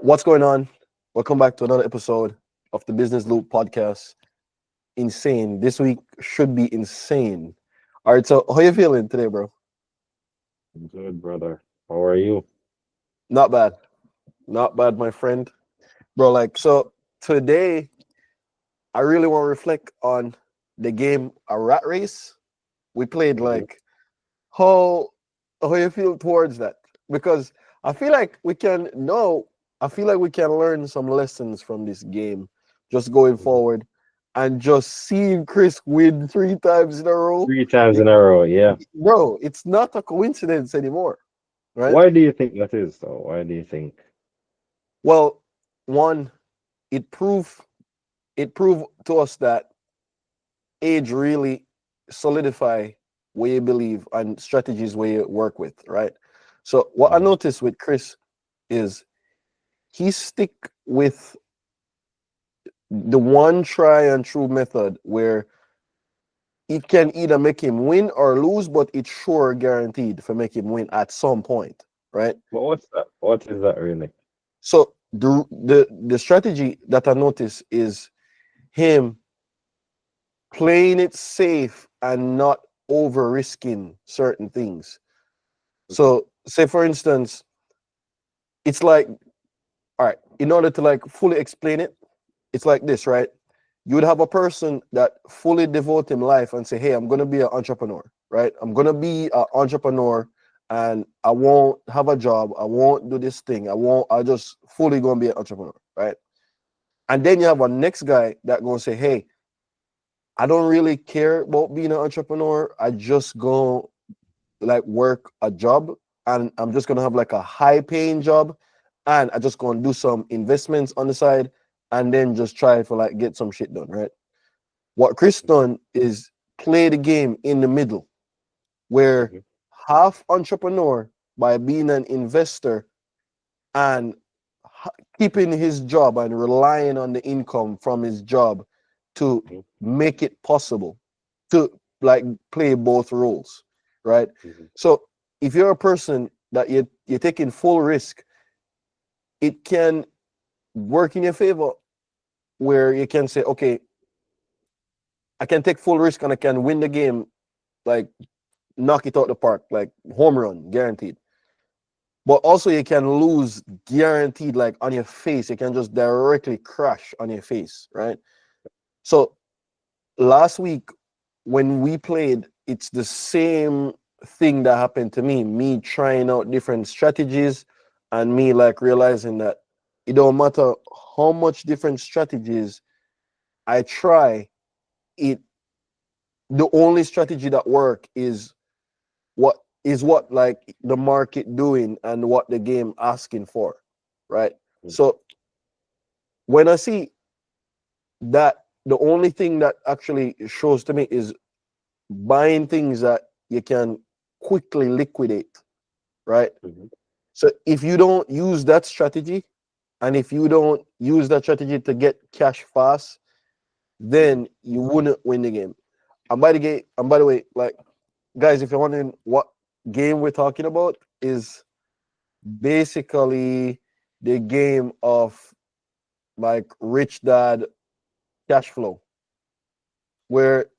right, what's going on? Welcome back to another episode of the Business Loop podcast. Insane. This week should be insane. All right, so how you feeling today, bro? Good, brother. How are you? Not bad. Not bad, my friend. Bro, like, so today I really want to reflect on the game A Rat Race. We played Mhm. like how how you feel towards that? Because I feel like we can no, I feel like we can learn some lessons from this game just going Mhm. forward, and just seeing Chris win 3 times in a row. 3 times You, in a row, yeah. bro, it's not a coincidence anymore, right? Why do you think that is, though? Why do you think? Well, one, it proved it proved to us that age really solidify where you believe and strategies where you work with, right? So what I Mhm. noticed with Chris is he stick with the one try and true method where it can either make him win or lose, but it's sure guaranteed for make him win at some point, right? But what's that? What is that really? So the strategy that I notice is him playing it safe and not over risking certain things. Mhm. So say for instance, it's like, all right, in order to like fully explain it, it's like this, right? You would have a person that fully devote him life and say, hey, I'm gonna be an entrepreneur, right? I'm gonna be an entrepreneur and I won't have a job, I won't do this thing, I just fully gonna be an entrepreneur, right? And then you have a next guy that gonna say, hey, I don't really care about being an entrepreneur. I just go like work a job and I'm just gonna have like a high paying job and I just gonna do some investments on the side and then just try for like get some shit done, right? What Chris done is play the game in the middle where Mhm. half entrepreneur by being an investor and keeping his job and relying on the income from his job to Mhm. make it possible to like play both roles, right? Mhm. So if you're a person that you're taking full risk, it can work in your favor where you can say, okay, I can take full risk and I can win the game, like knock it out the park, like home run, guaranteed. But also you can lose guaranteed, like on your face. You can just directly crash on your face, right? So last week when we played, it's the same thing that happened to me trying out different strategies and me like realizing that it don't matter how much different strategies I try, it the only strategy that work what what like the market doing and what the game asking for, right? Mhm. So when I see that, the only thing that actually shows to me is buying things that you can quickly liquidate, right? Mhm. So if you don't use that strategy and if you don't use that strategy to get cash fast, Mhm. then you wouldn't win the game. And by the way, like guys, if you're wondering what game we're talking about, is basically the game of like Rich Dad Cash Flow, where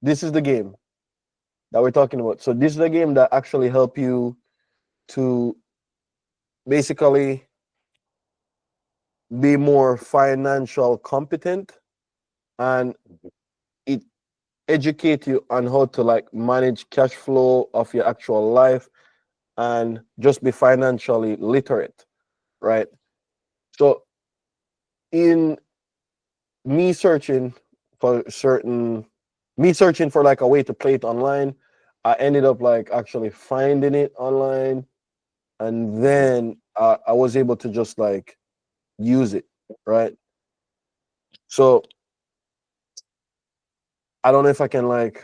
this is the game that we're talking about. So this is the game that actually help you to basically be more financial competent, and Mhm. it educate you on how to like manage cash flow of your actual life and just be financially literate, right? So in me searching for certain me searching for like a way to play it online, I ended up like actually finding it online, and Mhm. then I was able to just like use it, right? So I don't know if I can like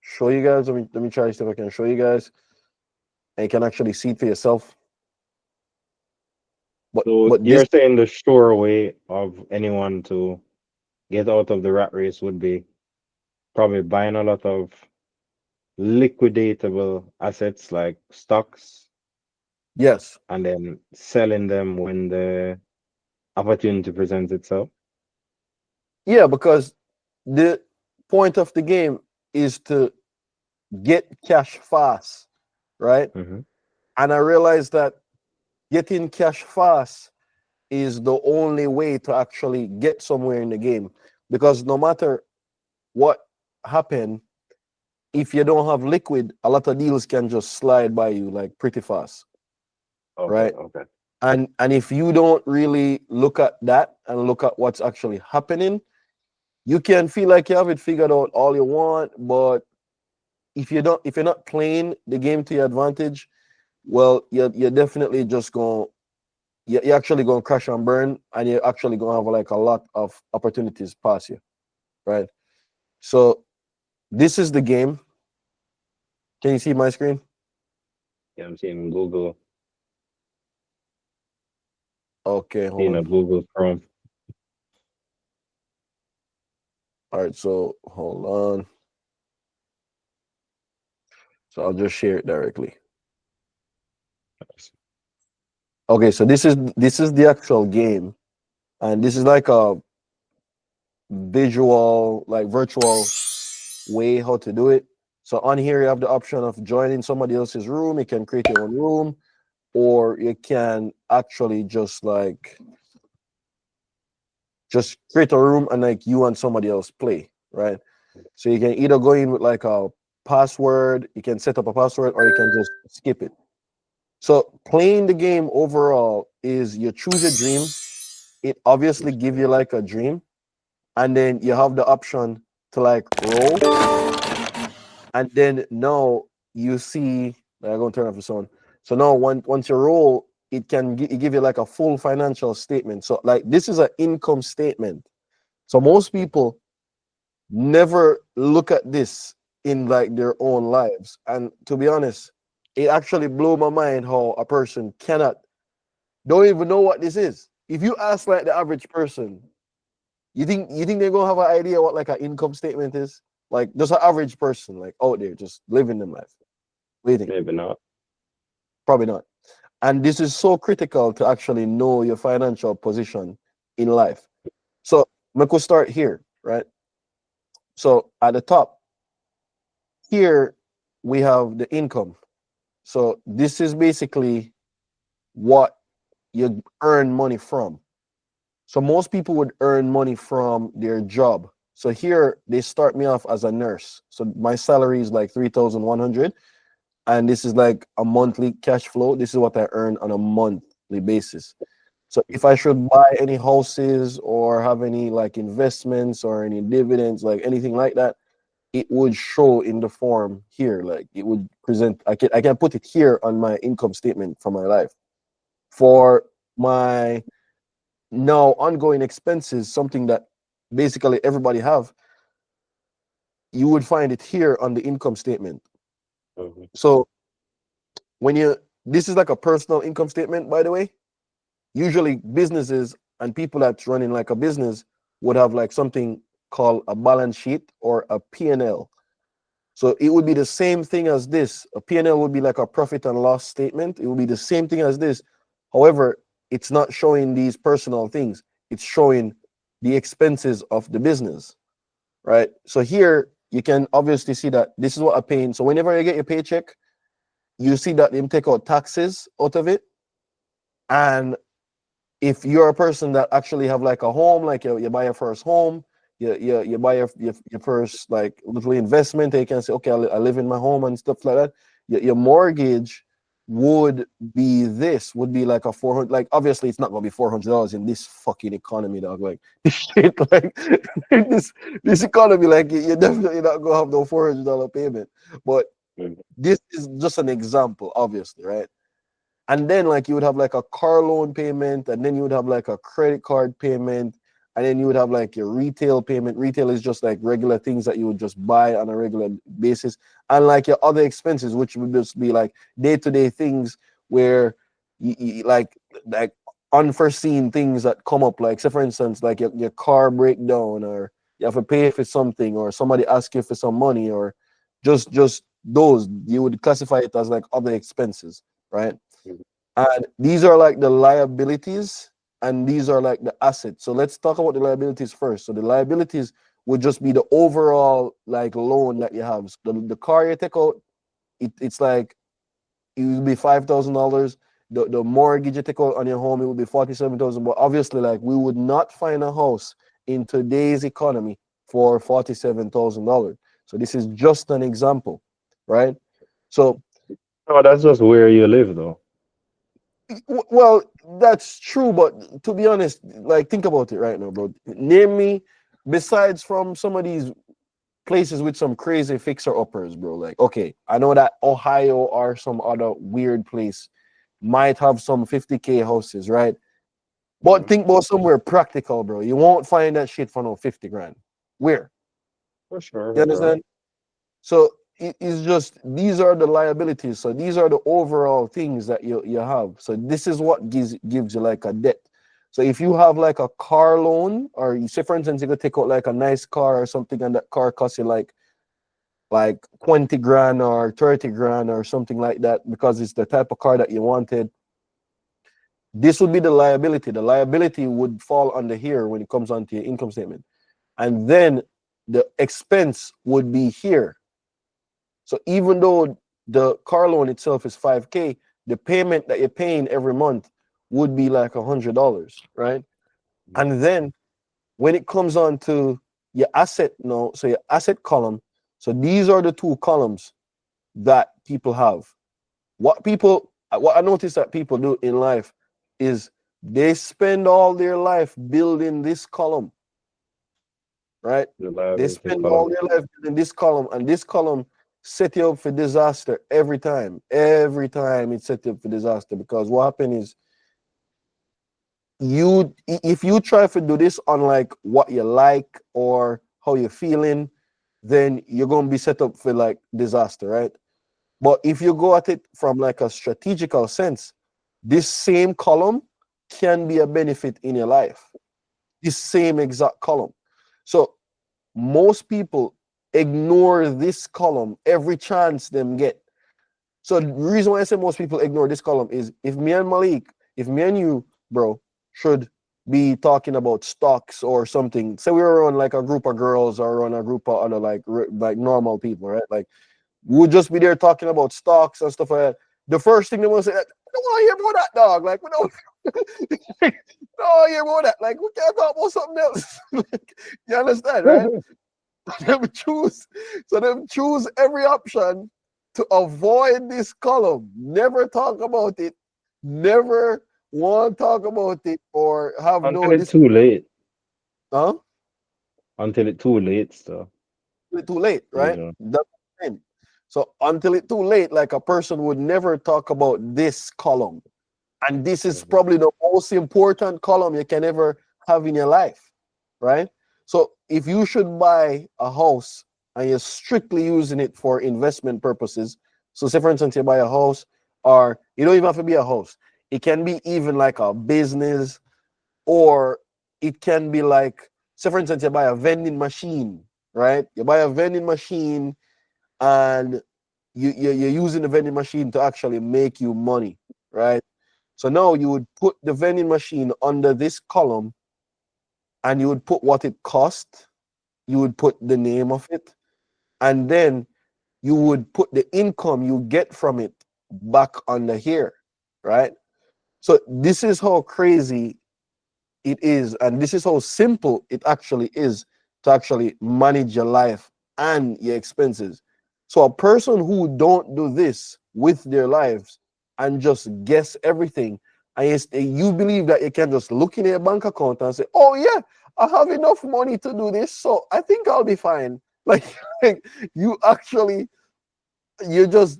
show you guys. Let me try to see if I can show you guys and you can actually see it for yourself. but So but this you're saying the sure way of anyone to get out of the rat race would be probably buying a lot of liquidatable assets like stocks, Yes. and then selling them when the opportunity presents itself. Yeah, because the point of the game is to get cash fast, right? Mm-hmm. And I realized that getting cash fast is the only way to actually get somewhere in the game. Because no matter what happen, if you don't have liquid, a lot of deals can just slide by you like pretty fast, Okay, right? okay. And if you don't really look at that and look at what's actually happening, you can feel like you have it figured out all you want, but if you're not playing the game to your advantage, well, you're definitely just going you're actually going to crash and burn, and you're actually going to have like a lot of opportunities pass you, right? So this is the game. Can you see my screen? Yeah, I'm seeing Google, Okay, hold seeing a on. Google Chrome. All right, so hold on. So I'll just share it directly. Okay, so this is the actual game, and this is like a visual, like virtual way how to do it. So on here you have the option of joining somebody else's room. You can create your own room, or you can actually just create a room and like you and somebody else play, right? So you can either go in with like a password, you can set up a password, or you can just skip it. So playing the game overall is you choose a dream. It obviously give you like a dream, and then you have the option to like roll, and then now you see. I'm gonna turn off the sound. So now once you roll, it give you like a full financial statement. So like this is an income statement. So most people never look at this in like their own lives. And to be honest, it actually blew my mind how a person don't even know what this is. If you ask like the average person, you think they're gonna have an idea what like an income statement is? Like just an average person, like out there, just living them life. Waiting. Maybe not. Probably not. And this is so critical to actually know your financial position in life. So we could start here, right? So at the top, here we have the income. So this is basically what you earn money from. So most people would earn money from their job. So here they start me off as a nurse. So my salary is like 3,100, and this is like a monthly cash flow. This is what I earn on a monthly basis. So if I should buy any houses or have any like investments or any dividends, like anything like that, it would show in the form here. Like it would present. I can put it here on my income statement for my life. For my now ongoing expenses, something that basically everybody have, you would find it here on the income statement. Mm-hmm. So when you this is like a personal income statement, by the way. Usually businesses and people that's running like a business would have like something called a balance sheet or a P&L. So it would be the same thing as this. A P&L would be like a profit and loss statement. It would be the same thing as this. However, it's not showing these personal things. It's showing the expenses of the business, right? So here you can obviously see that this is what I'm paying. So whenever you get your paycheck, you see that they take out taxes out of it. And if you're a person that actually have like a home, like you buy your first home, you buy your first like little investment, you can say, okay, I live in my home and stuff like that. Your mortgage would be would be like a 400, like obviously it's not gonna be $400 in this fucking economy, dog. Like this shit, like this economy, like you're definitely not gonna have no $400 payment. But Mm-hmm. this is just an example, obviously, right? And then like you would have like a car loan payment, and then you would have like a credit card payment, and then you would have like your retail payment. Retail is just like regular things that you would just buy on a regular basis, and like your other expenses, which would just be like day-to-day things where like unforeseen things that come up, like say for instance like your car breakdown, or you have to pay for something, or somebody asks you for some money, or just those you would classify it as like other expenses, right? And these are like the liabilities, and these are like the assets. So let's talk about the liabilities first. So the liabilities would just be the overall like loan that you have. So the car you take out, it's like it will be $5,000. The mortgage you take out on your home, it will be 47,000. But obviously, like we would not find a house in today's economy for $47,000. So this is just an example, right? So No, that's just where you live, though. well, that's true, but to be honest, like think about it right now, bro. Name me, besides from some of these places with some crazy fixer uppers, bro. Like, okay, I know that Ohio or some other weird place might have some 50K houses, right? But Mhm. think about somewhere practical, bro. You won't find that shit for no 50 grand. Where? For sure, You for sure. understand? So it's just these are the liabilities. So these are the overall things that you have. So this is what gives you like a debt. So if you have like a car loan, or you say for instance you could take out like a nice car or something, and that car costs you like 20 grand or 30 grand or something like that because it's the type of car that you wanted, this would be the liability. The liability would fall under here when it comes onto your income statement. And then the expense would be here. So even though the car loan itself is 5K, the payment that you're paying every month would be like $100, right? Mhm. And then when it comes on to your asset, so your asset column, so these are the two columns that people have. What I notice that people do in life is they spend all their life building this column, right? The They liability spend all column. their life building this column, and this column set you up for disaster every time. Every time it set you up for disaster, because what happens is if you try to do this on like what you like or how you're feeling, then you're gonna be set up for like disaster, right? But if you go at it from like a strategical sense, this same column can be a benefit in your life. This same exact column. So most people ignore this column every chance them get. So the reason why I say most people ignore this column is if me and Malik, if me and you, bro, should be talking about stocks or something. Say we were on like a group of girls or on a group of other like normal people, right? Like we'll just be there talking about stocks and stuff like that. The first thing they will say, I don't want to hear about that, dog. Like, we don't, hear about that. Like, we can't talk about something else. Like, you understand, right? Them choose, so them choose every option to avoid this column. Never talk about it. Never want to talk about it or have Until no it's this. too late. Huh? Until it's too late, so Too late, right? usually. That's the thing. So until it's too late, like a person would never talk about this column. And this is Mhm. probably the most important column you can ever have in your life, right? So if you should buy a house and you're strictly using it for investment purposes, so say for instance you buy a house, or you don't even have to be a house. It can be even like a business, or it can be like, say for instance you buy a vending machine, right? You buy a vending machine, and you're using the vending machine to actually make you money, right? So now you would put the vending machine under this column, and you would put what it cost, you would put the name of it, and then you would put the income you get from it back under here, right? So this is how crazy it is, and this is how simple it actually is to actually manage your life and your expenses. So a person who don't do this with their lives and just guess everything, and you believe that you can just look in your bank account and say, oh yeah, I have enough money to do this, so I think I'll be fine. Like, like you actually, you're just,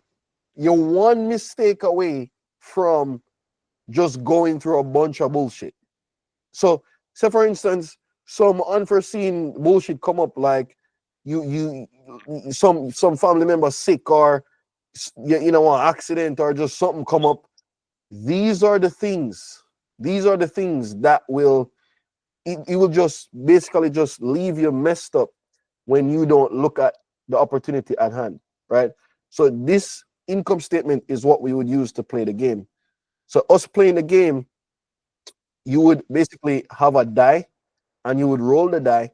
you're one mistake away from just going through a bunch of bullshit. So, say for instance, some unforeseen bullshit come up, like some family member sick, or you know, an accident, or just something come up. These are the things. These are the things that will, it will just basically just leave you messed up when you don't look at the opportunity at hand, right? So this income statement is what we would use to play the game. So us playing the game, you would basically have a die, and you would roll the die,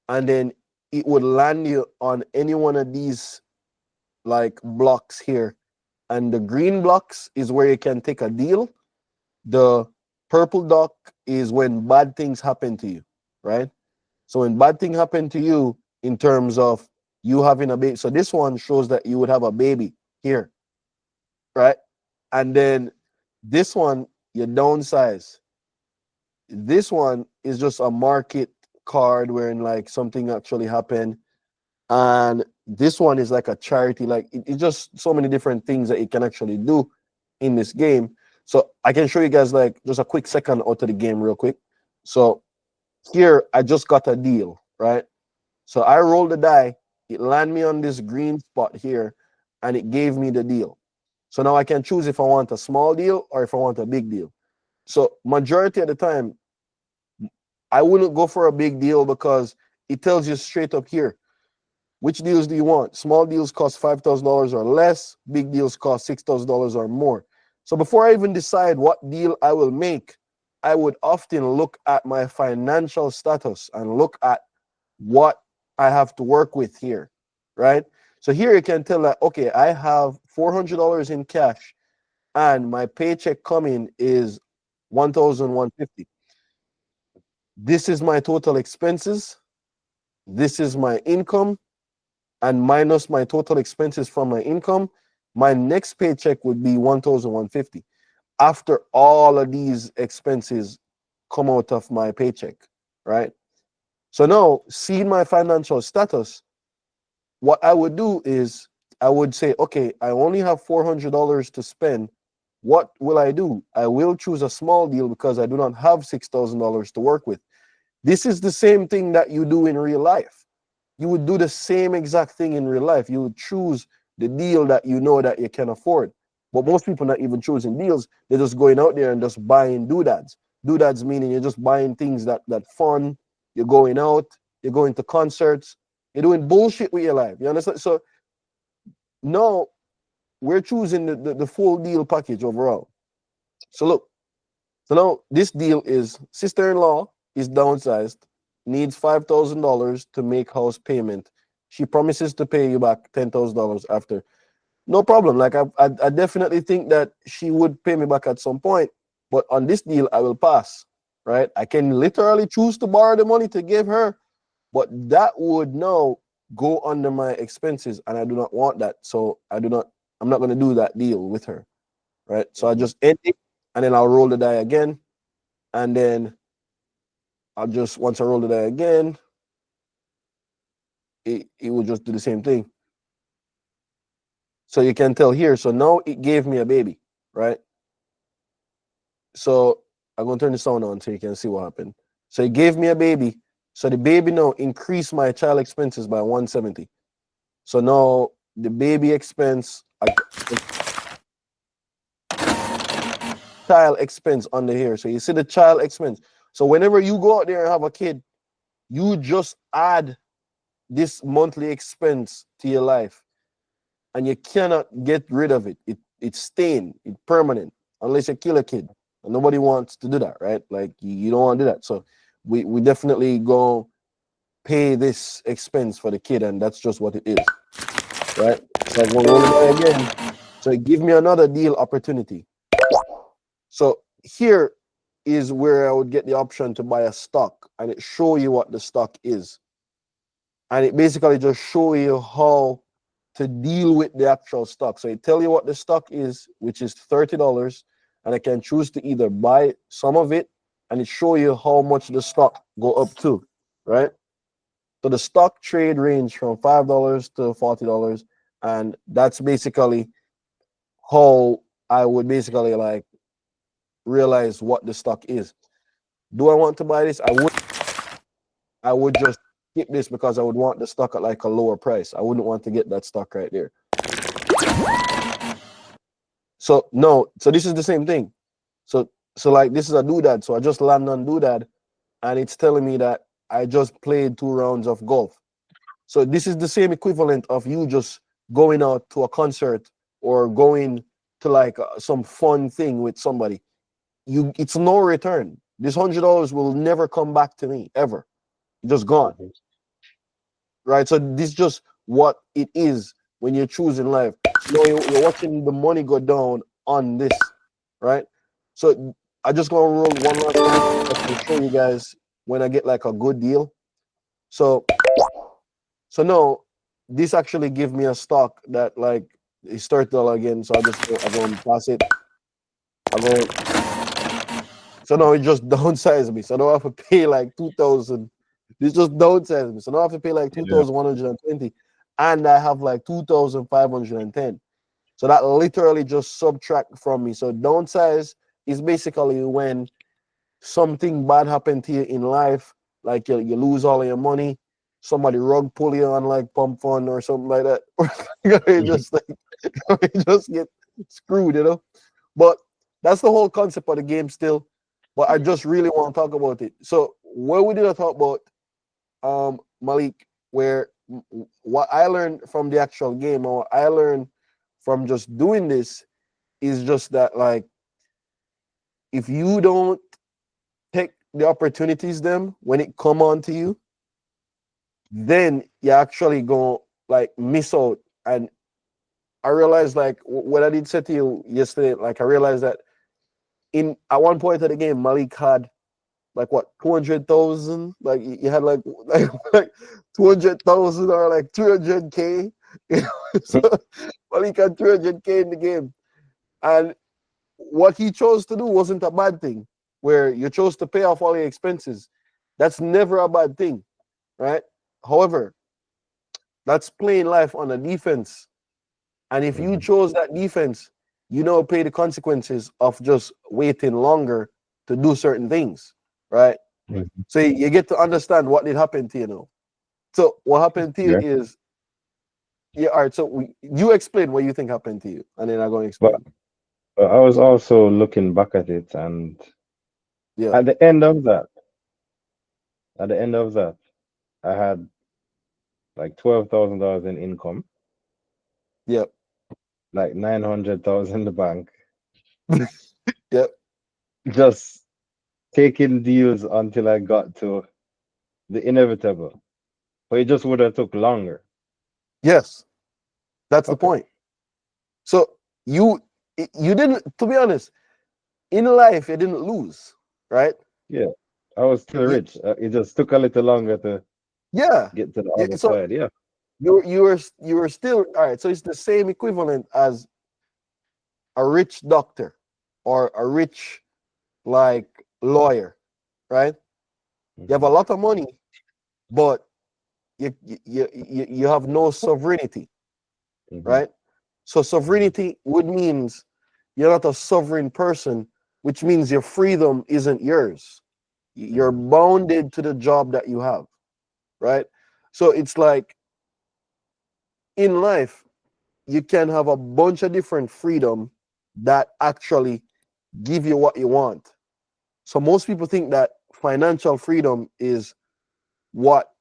and then it would land you on any one of these like blocks here. And the green blocks is where you can take a deal. The purple dot is when bad things happen to you, right? So when bad thing happen to you in terms of you having a baby, so this one shows that you would have a baby here, right? And then this one, you downsize. This one is just a market card wherein like something actually happened. And this one is like a charity, like it's just so many different things that you can actually do in this game. So I can show you guys like just a quick second out of the game real quick. So here I just got a deal, right? So I rolled the die, it landed me on this green spot here, and it gave me the deal. So now I can choose if I want a small deal or if I want a big deal. So majority of the time, I wouldn't go for a big deal because it tells you straight up here, which deals do you want? Small deals cost $5,000 or less. Big deals cost $6,000 or more. So before I even decide what deal I will make, I would often look at my financial status and look at what I have to work with here, right? So here you can tell that, okay, I have $400 in cash and my paycheck coming is $1,150. This is my total expenses. This is my income, and minus my total expenses from my income, my next paycheck would be $1,150 after all of these expenses come out of my paycheck, right? So now, seeing my financial status, what I would do is I would say, okay, I only have $400 to spend. What will I do? I will choose a small deal because I do not have $6,000 to work with. This is the same thing that you do in real life. You would do the same exact thing in real life. You would choose the deal that you know that you can afford. But most people not even choosing deals. They're just going out there and just buying doodads. Doodads meaning you're just buying things that fun. You're going out. You're going to concerts. You're doing bullshit with your life. You understand? So no, we're choosing the full deal package overall. So look. So now this deal is sister-in-law is downsized, needs $5,000 to make house payment. She promises to pay you back $10,000 after. No problem. Like I definitely think that she would pay me back at some point, but on this deal I will pass. Right? I can literally choose to borrow the money to give her, but that would now go under my expenses, and I do not want that. So I'm not going to do that deal with her. Right? So I just end it, and then I'll roll the die again, and then I'll just, once I roll the die again, it will just do the same thing. So you can tell here. So now it gave me a baby, right? So I'm going to turn the sound on so you can see what happened. So it gave me a baby. So the baby now increased my child expenses by 170. So now the baby expense, child expense under here. So you see the child expense. So whenever you go out there and have a kid, you just add this monthly expense to your life, and you cannot get rid of it. It's staying, it's permanent, unless you kill a kid. And nobody wants to do that, right? Like you don't want to do that. So we definitely go pay this expense for the kid, and that's just what it is, right? So I'm gonna roll it again. So it give me another deal opportunity. So here is where I would get the option to buy a stock, and it show you what the stock is. And it basically just show you how to deal with the actual stock. So it tell you what the stock is, which is $30, and I can choose to either buy some of it, and it show you how much the stock go up to, right? So the stock trade range from $5 to $40, and that's basically how I would basically like realize what the stock is. Do I want to buy this? I would just skip this because I would want the stock at like a lower price. I wouldn't want to get that stock right there. So no, so this is the same thing. So like this is a doodad. So I just land on doodad, and it's telling me that I just played 2 rounds of golf. So this is the same equivalent of you just going out to a concert or going to like some fun thing with somebody, it's no return. This $100 will never come back to me ever. Just gone. Mhm. Right? So this is just what it is when you're choosing life. You're watching the money go down on this, right? So I just gonna roll one last time just to show you guys when I get like a good deal. So no, this actually give me a stock that like it's $30 again. So I'm gonna pass it. I'm going. So now it just downsized me. So I don't have to pay like 2,000. This just downsized me. So now I have to pay like Yeah. 2,120, and I have like 2,510. So that literally just subtract from me. So downsize is basically when something bad happened to you in life, like you lose all of your money, somebody rug pull you on like pump fund or something like that. You just like you just get screwed, you know. But that's the whole concept of the game still. But I just really want to talk about it. So what we did talk about, Malik, where what I learned from the actual game or what I learned from just doing this is just that like if you don't take the opportunities them when it come on to you, then you actually go like miss out. And I realized like what I did say to you yesterday, like I realized that in at one point of the game, Malik had like what 200,000, like you had like 200,000 or like 300K. You know? So Malik had 300K in the game, and what he chose to do wasn't a bad thing. Where you chose to pay off all your expenses, that's never a bad thing, right? However, that's playing life on a defense. And if you Mhm. chose that defense, you know pay the consequences of just waiting longer to do certain things, right? Mhm. So you get to understand what did happen to you now. So what happened to you Yeah. is yeah, all right. So you explain what you think happened to you, and then I'm going to But, explain. but I was also looking back at it, and Yeah, at the end of that, at the end of that, I had like $12,000 in income, yeah, like 900,000 in the bank, yeah. just taking deals until I got to the inevitable. But it just would have took longer. Yes, that's the Okay. point. So you you didn't, to be honest, in life you didn't lose, right? Yeah. I was still You, rich. It just took a little longer to yeah. get to the Yeah, other so side. Yeah. you were still all right. So it's the same equivalent as a rich doctor or a rich like lawyer, right? You have a Hmm. lot of money, but you have no sovereignty, Hmm. right? So sovereignty would means you're not a sovereign person, which means your freedom isn't yours. You're Hmm. bounded to the job that you have, right? So it's like in life, you can have a bunch of different freedom that actually give you what you want. So most people think that financial freedom is what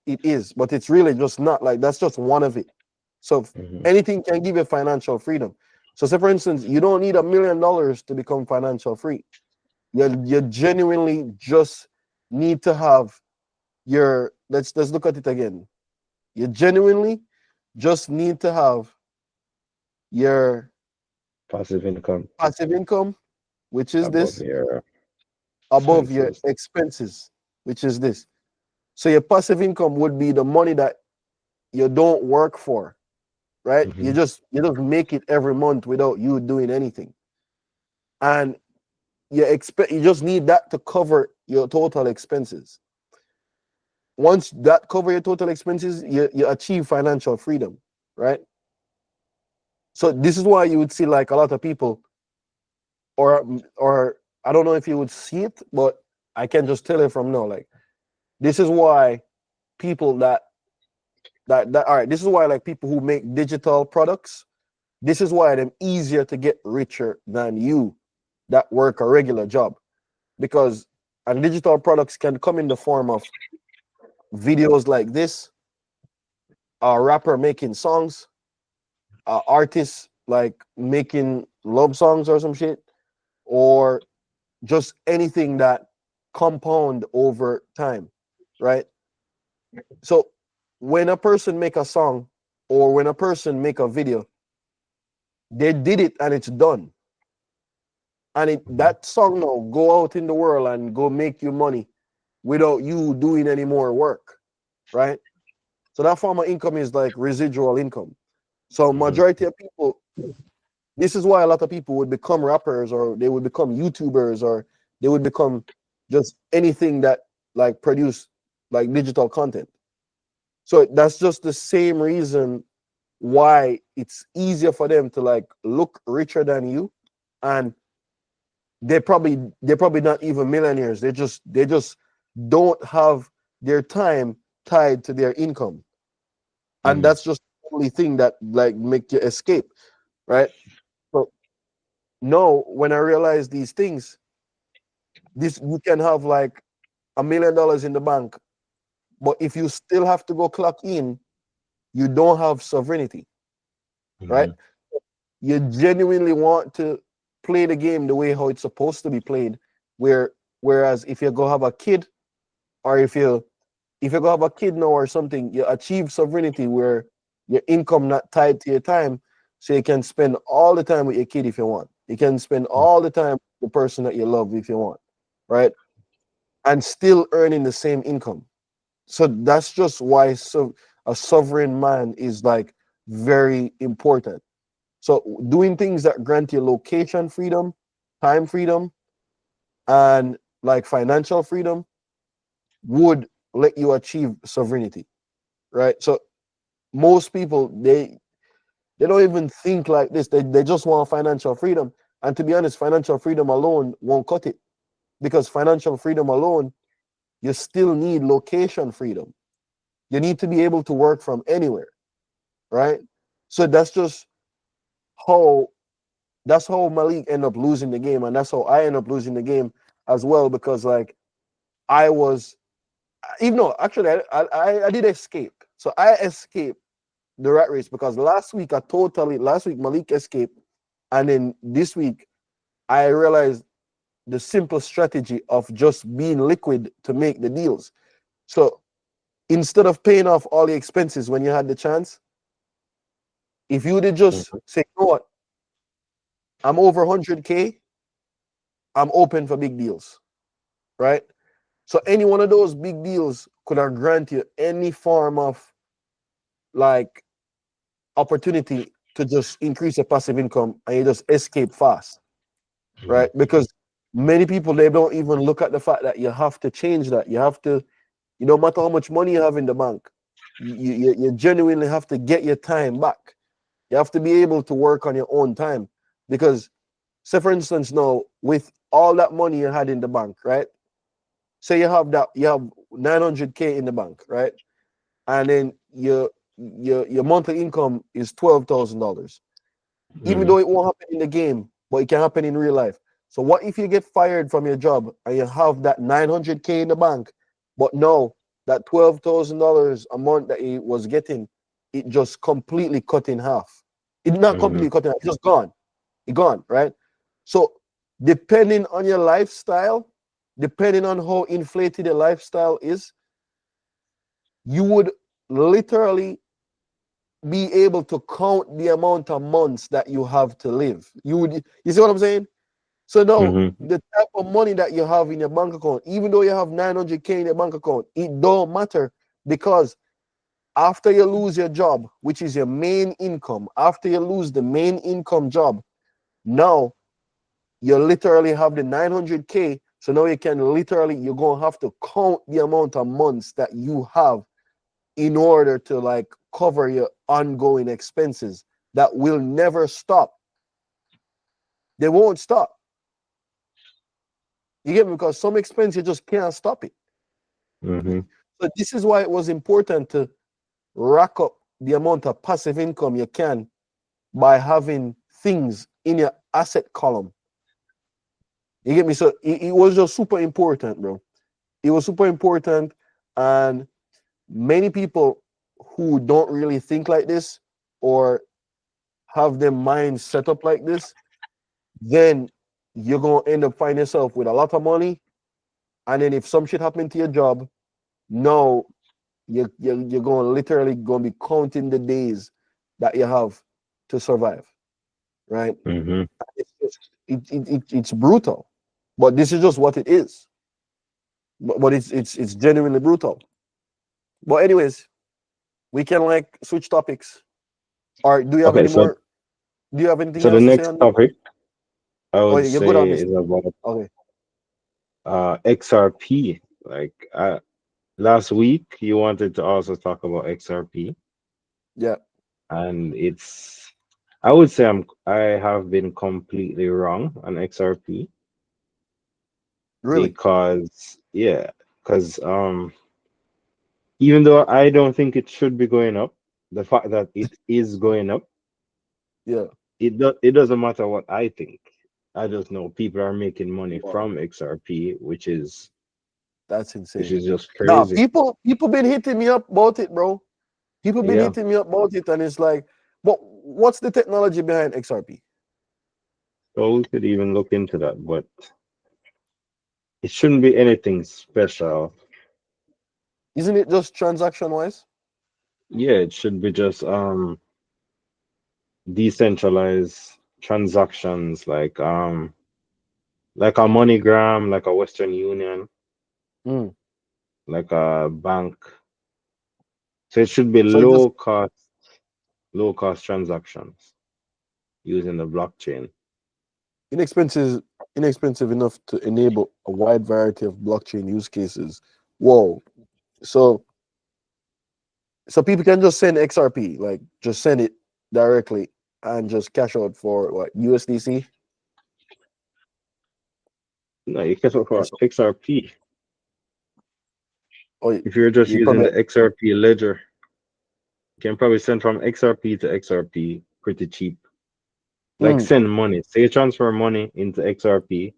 it is, but it's really just not. Like that's just one of it. So Hmm. anything can give you financial freedom. So say for instance, you don't need $1 million to become financial free. You genuinely just need to have your let's look at it again. You genuinely just need to have your Passive income passive income, which is above this, your above your expenses. expenses, which is this. So your passive income would be the money that you don't work for, right? You Hmm. just make it every month without you doing anything. And you just need that to cover your total expenses. Once that cover your total expenses, you achieve financial freedom, right? So this is why you would see like a lot of people, or I don't know if you would see it, but I can just tell you from now, like this is why people that all right, this is why like people who make digital products, this is why them easier to get richer than you that work a regular job. Because and digital products can come in the form of videos like this, a rapper making songs, artists like making love songs or some shit, or just anything that compound over time, right? So when a person make a song or when a person make a video, they did it and it's done. And that song now go out in the world and go make you money without you doing any more work, right? So that form of income is like residual income. So majority of people, this is why a lot of people would become rappers, or they would become YouTubers, or they would become just anything that like produce like digital content. So that's just the same reason why it's easier for them to like look richer than you, and they're probably not even millionaires. They just don't have their time tied to their income, and that's just the only thing that like make you escape, right? So no, when I realize these things, this you can have like $1 million in the bank, but if you still have to go clock in, you don't have sovereignty, right? You genuinely want to play the game the way how it's supposed to be played, whereas if you go have a kid, or if you go have a kid now or something, you achieve sovereignty where your income not tied to your time, so you can spend all the time with your kid if you want. You can spend all the time with the person that you love if you want, right? And still earning the same income. So that's just why a sovereign man is like very important. So doing things that grant you location freedom, time freedom, and like financial freedom would let you achieve sovereignty, right? So most people they don't even think like this. They just want financial freedom. And to be honest, financial freedom alone won't cut it, because financial freedom alone, you still need location freedom. You need to be able to work from anywhere, right? So how that's how Malik ended up losing the game, and that's how I ended up losing the game as well, because like I was, even though actually I did escape. So I escaped the rat race, because last week Malik escaped, and then this week I realized the simple strategy of just being liquid to make the deals. So instead of paying off all the expenses when you had the chance, if you would just say, you know what, I'm over 100K, I'm open for big deals, right? So any one of those big deals could have grant you any form of like opportunity to just increase your passive income, and you just escape fast, right? Because many people, they don't even look at the fact that you have to change that. You have to, no matter how much money you have in the bank, you genuinely have to get your time back. You have to be able to work on your own time. Because, say for instance, now with all that money you had in the bank, right? Say you have 900K in the bank, right? And then your monthly income is $12,000. Even though it won't happen in the game, but it can happen in real life. So what if you get fired from your job and you have that 900K in the bank, but no, that $12,000 a month that he was getting, it just completely cut in half. It not completely cut in half, it's just gone. It gone, right? So depending on your lifestyle, depending on how inflated your lifestyle is, you would literally be able to count the amount of months that you have to live. You see what I'm saying? So now the type of money that you have in your bank account, even though you have 900K in your bank account, it don't matter, because after you lose your job, which is your main income, after you lose the main income job, now you literally have the 900K. So now you're going to have to count the amount of months that you have in order to like cover your ongoing expenses that will never stop. They won't stop. You get me? Because some expense you just can't stop it. So this is why it was important to rack up the amount of passive income you can by having things in your asset column. You get me? So it was just super important, bro. It was super important, and many people who don't really think like this, or have their minds set up like this, then you're gonna end up finding yourself with a lot of money, and then if some shit happen to your job, no, you're going literally going to be counting the days that you have to survive, right? Mm-hmm. It's brutal, but this is just what it is. But it's genuinely brutal. But anyways, we can like switch topics. Or do you have Okay, any so more? Do you have anything so the else to say next on this? topic I Oh, would you're good on say this. is about Okay. XRP. Like last week you wanted to also talk about XRP, Yeah. and I would say I have been completely wrong on XRP Really? because even though I don't think it should be going up, the fact that it is going up, Yeah. it doesn't matter what I think. I just know people are making money Wow. from XRP, That's which insane. is just Nah, crazy. people been hitting me up about it, bro. People been Yeah. hitting me up about it, and it's like, what's the technology behind XRP? So we could even look into that, but it shouldn't be anything special. Isn't it just transaction wise? Yeah, it should be just decentralized transactions like a MoneyGram, like a Western Union, Mm. like a bank. So it should be So it just low cost transactions using the blockchain. inexpensive, inexpensive enough to enable a wide variety of blockchain use cases. Whoa! So people can just send XRP, like just send it directly and just cash out for what USDC No, you can look or for so. XRP. Or If you're just you using probably the XRP ledger, you can probably send from XRP to XRP pretty cheap. Like mm, send money. Say you transfer money into XRP,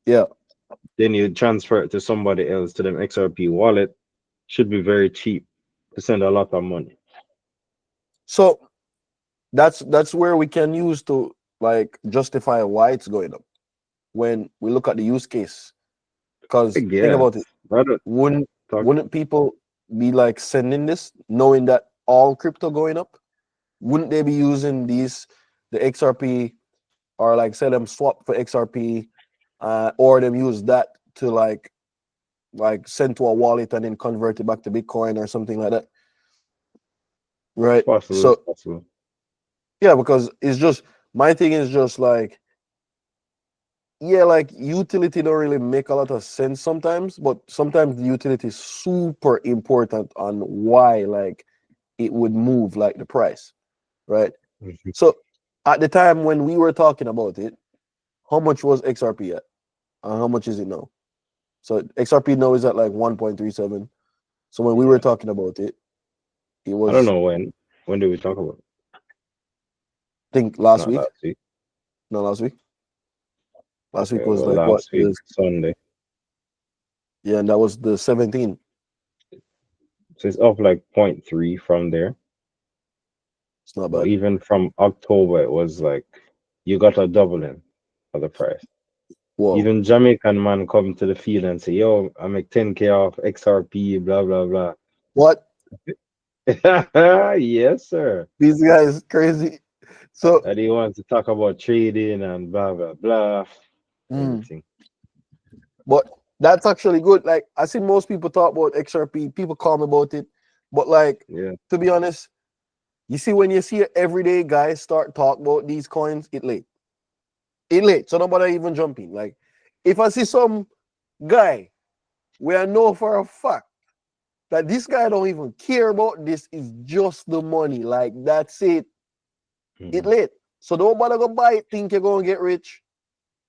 yeah. then you transfer it to somebody else to them XRP wallet. Should be very cheap to send a lot of money. So that's where we can use to like justify why it's going up when we look at the use case. I Because think guess. about it, I don't wouldn't talk. wouldn't people be like sending this knowing that all crypto going up? Wouldn't they be using the XRP, or like sell them swap for XRP, or them use that to like send to a wallet and then convert it back to Bitcoin or something like that, It's right? possible. It's So possible. yeah, because it's just my thing is just like, yeah, like utility don't really make a lot of sense sometimes, but sometimes the utility is super important on why like it would move like the price, right? Mhm. So at the time when we were talking about it, how much was XRP at? How much is it now? So XRP now is at like 1.37. So when we were Yeah. talking about it, it I don't was, know when. When did we talk about it? I think last Not week. last week. No, last week. Last week Okay, was well, like what? last week, Sunday. Yeah, and that was the 17th. So it's up like point 0.3 from there. It's not But bad. even from October, it was like you got a doubling of the price. Whoa. Even Jamaican man come to the field and say, "Yo, I make 10K off XRP, blah blah blah." What? Yes, sir. These guys crazy. So And he wants to talk about trading and blah blah blah, mm, everything. but that's actually good. Like I see most people talk about XRP, people call me about it. But like Yeah, to be honest, you see when you see an everyday guy start talk about these coins, it late. It late. So nobody even jump in. Like if I see some guy where I know for a fact that this guy don't even care about this, is just the money. Like that's it. It mhm. late. So don't bother go buy it, think you're gonna get rich.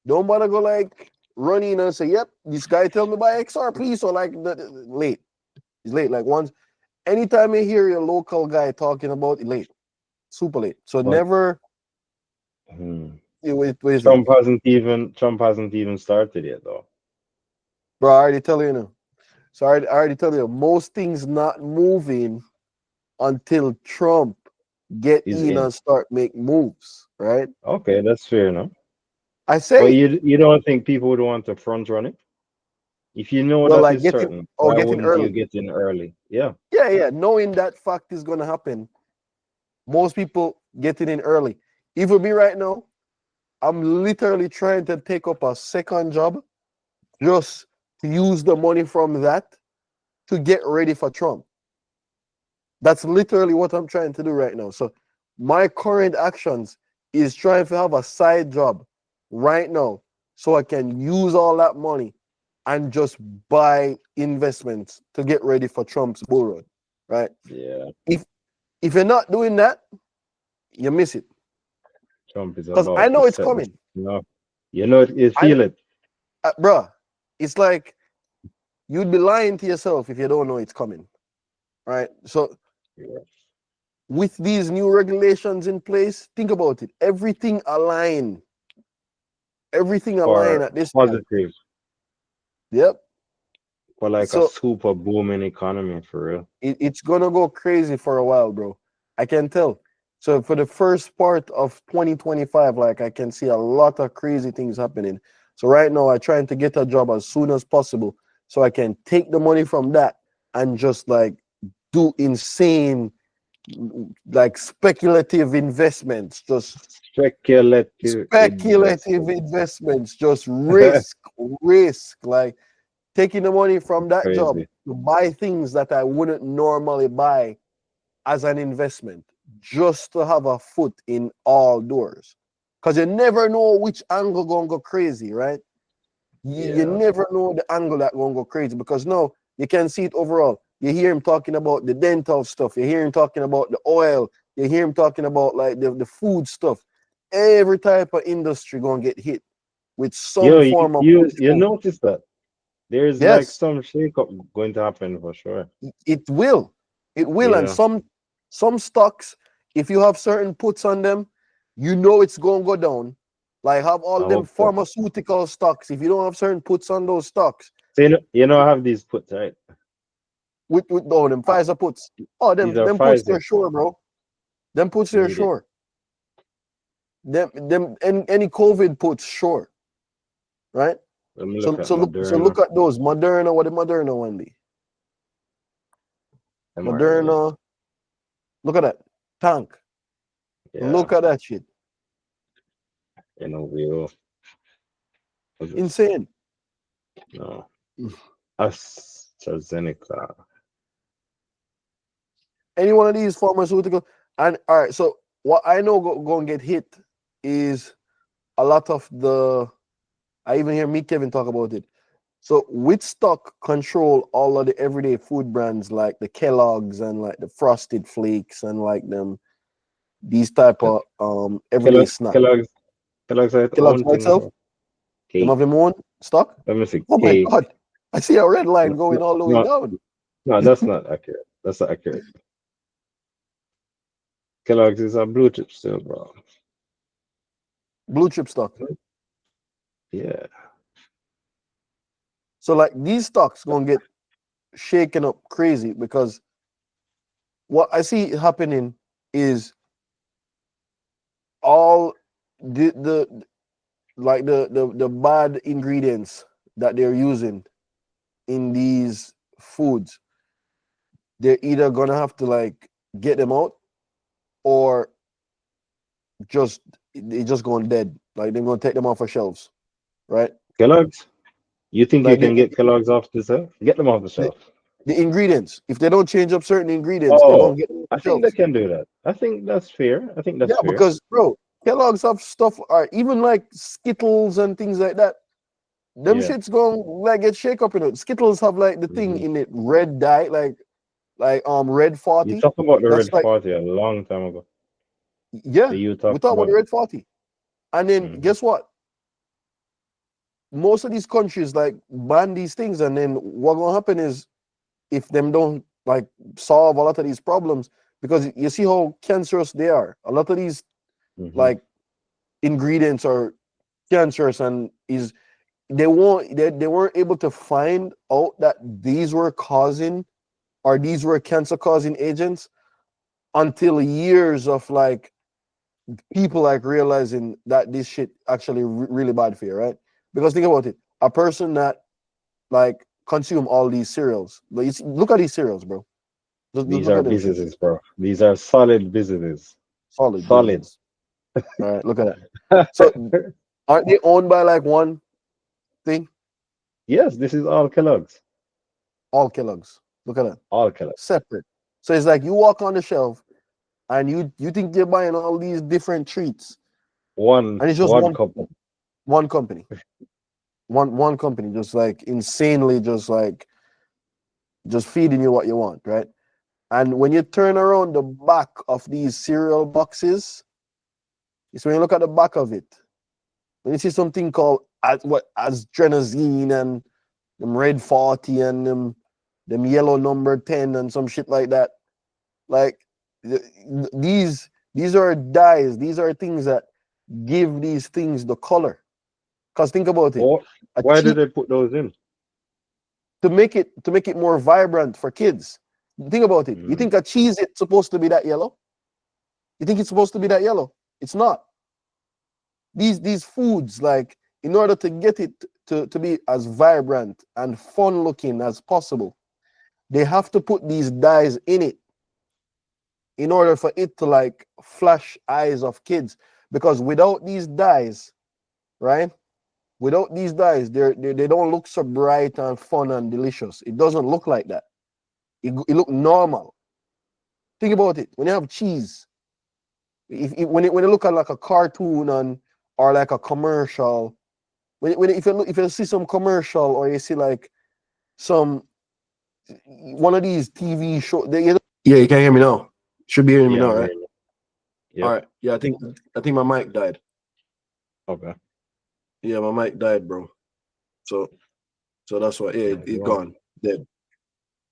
Don't bother go like run in and say, yep, this guy tell me buy XRP. So like late. It's late. Like once anytime you hear your local guy talking about it, late. Super late. So But never hmm, what do you think? Trump hasn't even started yet though. Bro, I already tell you now. So I already tell you most things not moving until Trump. get He's in in. and start make moves, right? Okay, that's fair enough. I But say, you don't think people would want to front run it? If you know well, that like is getting certain, or why getting wouldn't you early. get in early? Yeah. Yeah, knowing that fact is gonna happen, most people getting in early. Even me right now, I'm literally trying to take up a second job just to use the money from that to get ready for Trump. That's literally what I'm trying to do right now. So my current actions is trying to have a side job right now so I can use all that money and just buy investments to get ready for Trump's bull run, right? Yeah. If you're not doing that, you miss it. Trump is Because I about to know it's set this. coming. No. You know you I, feel it. bruh, it's like you'd be lying to yourself if you don't know it's coming, right? So Yeah. with these new regulations in place, think about it. Everything align For at this time. positive, Yep. for like a So super booming economy for real. it's gonna go crazy for a while, bro. I can tell. So for the first part of 2025, like I can see a lot of crazy things happening. So right now I'm trying to get a job as soon as possible so I can take the money from that and just like do insane like speculative investments, just Speculative speculative investment. investments, just risk, like taking the money from that job Crazy. to buy things that I wouldn't normally buy as an investment, just to have a foot in all doors. Because you never know which angle gonna go crazy, right? You Yeah. never know the angle that gonna go crazy because now you can see it overall. You hear him talking about the dental stuff, you hear him talking about the oil, you hear him talking about like the food stuff. Every type of industry gonna get hit with some Yo, form of you push. notice that there's like Yes, some shakeup going to happen for sure. it will. It will. And Yeah. some stocks, if you have certain puts on them, you know it's gonna go down. Like have I all them hope so. pharmaceutical stocks. If you don't have certain puts on those stocks, So I have these puts, right? with oh, them Uh, Pfizer puts. Oh, These them are them puts they're Pfizer. sure, bro. Them puts they're Need it. sure. Them any COVID puts sure, right? Let me look So at so Moderna. look at those Moderna. What the Moderna one be? mRNA. Moderna. Look at that tank. Yeah. Look at that shit. We will. Insane. No. AstraZeneca. Any one of these pharmaceutical, and all right. So what I know going to get hit is a lot of the. I even hear me Kevin talk about it. So with stock control all of the everyday food brands like the Kellogg's and like the Frosted Flakes and like them these type of everyday snack. Kellogg's. Kellogg's has its Kellogg's own by thing. itself, Bro. them have Cake. them own stock. Let me see. Oh my Cake. god. I see a red line No, going no, all the way no, down. no, that's not accurate. That's not accurate. Kellogg's is a blue chip still, bro. Blue chip stock. Yeah. So like these stocks gonna get shaken up crazy because what I see happening is all the like the bad ingredients that they're using in these foods, they're either gonna have to like get them out or just they just going dead. Like they're gonna take them off of shelves, right? Kellogg's. You think you Like can get Kellogg's off the shelf? Get them off the the, shelf. the ingredients, if they don't change up certain ingredients, they're Oh, gonna get them off I the think they shelves. can do that. I think that's fair. I think Yeah, that's fair. because bro, Kellogg's have stuff are even like Skittles and things like that. Them Yeah. shits going like get shake up in it. Skittles have like the thing hmm in it, red dye, like red You 40. talked about the That's red like 40 a long time ago. yeah, You we talked talk about about the red 40. And then hmm guess what? Most of these countries like ban these things, and then what gonna happen is if them don't like solve a lot of these problems, because you see how cancerous they are. A lot of these hmm like ingredients are cancerous and is they weren't able to find out that these were causing or these were cancer causing agents until years of like people like realizing that this shit actually really bad for you, right? Because think about it, a person that like consume all these cereals, but look at these cereals, bro. Just These look are at them shit. businesses, bro. These are solid businesses. Solid Solid. business. All right, look at that. So aren't they owned by like one thing? Yes, this is all Kellogg's. All Kellogg's. Look at that. All Kellogg's. Separate. So it's like you walk on the shelf and you think you're buying all these different treats, One and it's just one company. one company, one company, just like insanely, just feeding you what you want, right? And when you turn around the back of these cereal boxes, it's when you look at the back of it, when you see something called adrenazine and them red 40 and them yellow number 10 and some shit like that. Like these are dyes, these are things that give these things the color. Because think about it, Or a why did cheap, they put those in? to make it more vibrant for kids. Think about it. You think a cheese is supposed to be that yellow? You think it's supposed to be that yellow? It's not. These foods, like, in order to get it to be as vibrant and fun looking as possible, they have to put these dyes in it in order for it to like flash eyes of kids. Because without these dyes, right? Without these dyes, they don't look so bright and fun and delicious. It doesn't look like that. It look normal. Think about it. When you have cheese, when you look at like a cartoon or like a commercial, if you see some commercial or you see like some one of these TV shows, yeah, you can hear me now. Should be hearing me Yeah, now, I'm right? hearing you. Yep. All right. Yeah, I think my mic died. Okay. Yeah, my mic died, bro. So that's why. Yeah, it gone. Dead.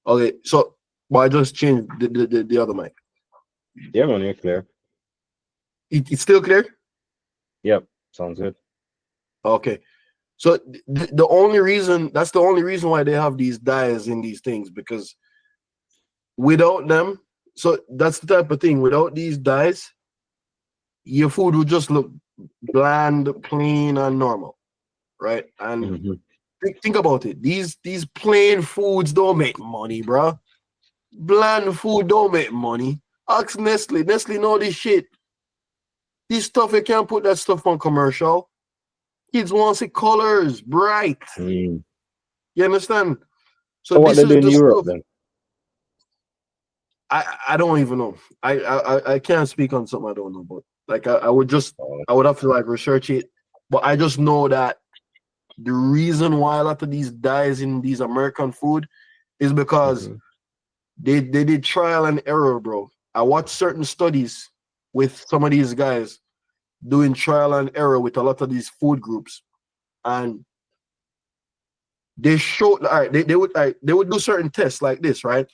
Okay, so but I just changed the other mic. Yeah, man, you're clear. It's still clear? Yep. Sounds good. Okay. So the only reason, that's the only reason why they have these dyes in these things, because without them, so that's the type of thing, without these dyes, your food would just look bland, plain, and normal, right? And think about it. These plain foods don't make money, bro. Bland food don't make money. Ask Nestle. Nestle know this shit. This stuff, you can't put that stuff on commercial. Kids want to see colors, bright. You understand? So what this they do is in the Europe stuff. then? I don't even know. I can't speak on something I don't know, but like I would have to like research it. But I just know that the reason why a lot of these dyes in these American food is because they did trial and error, bro. I watched certain studies with some of these guys doing trial and error with a lot of these food groups, and they showed, all right, they would do certain tests like this, right?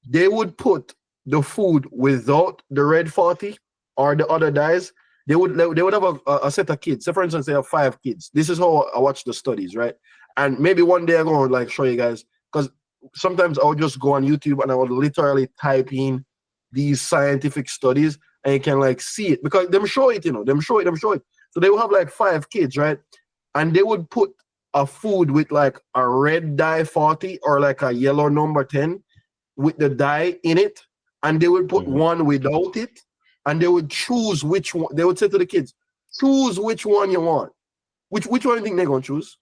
They would put the food without the red 40 or the other dyes. They would have a set of kids. So for instance, they have 5 kids. This is how I watch the studies, right? And maybe one day I'm going to like show you guys, because sometimes I would just go on YouTube and I would literally type in these scientific studies and you can like see it, because them show it. Them show it. So they will have like 5 kids, right? And they would put a food with like a red dye 40 or like a yellow number 10 with the dye in it, and they would put one without it, and they would choose which one. They would say to the kids, choose which one you want. Which one do you think they're gonna choose?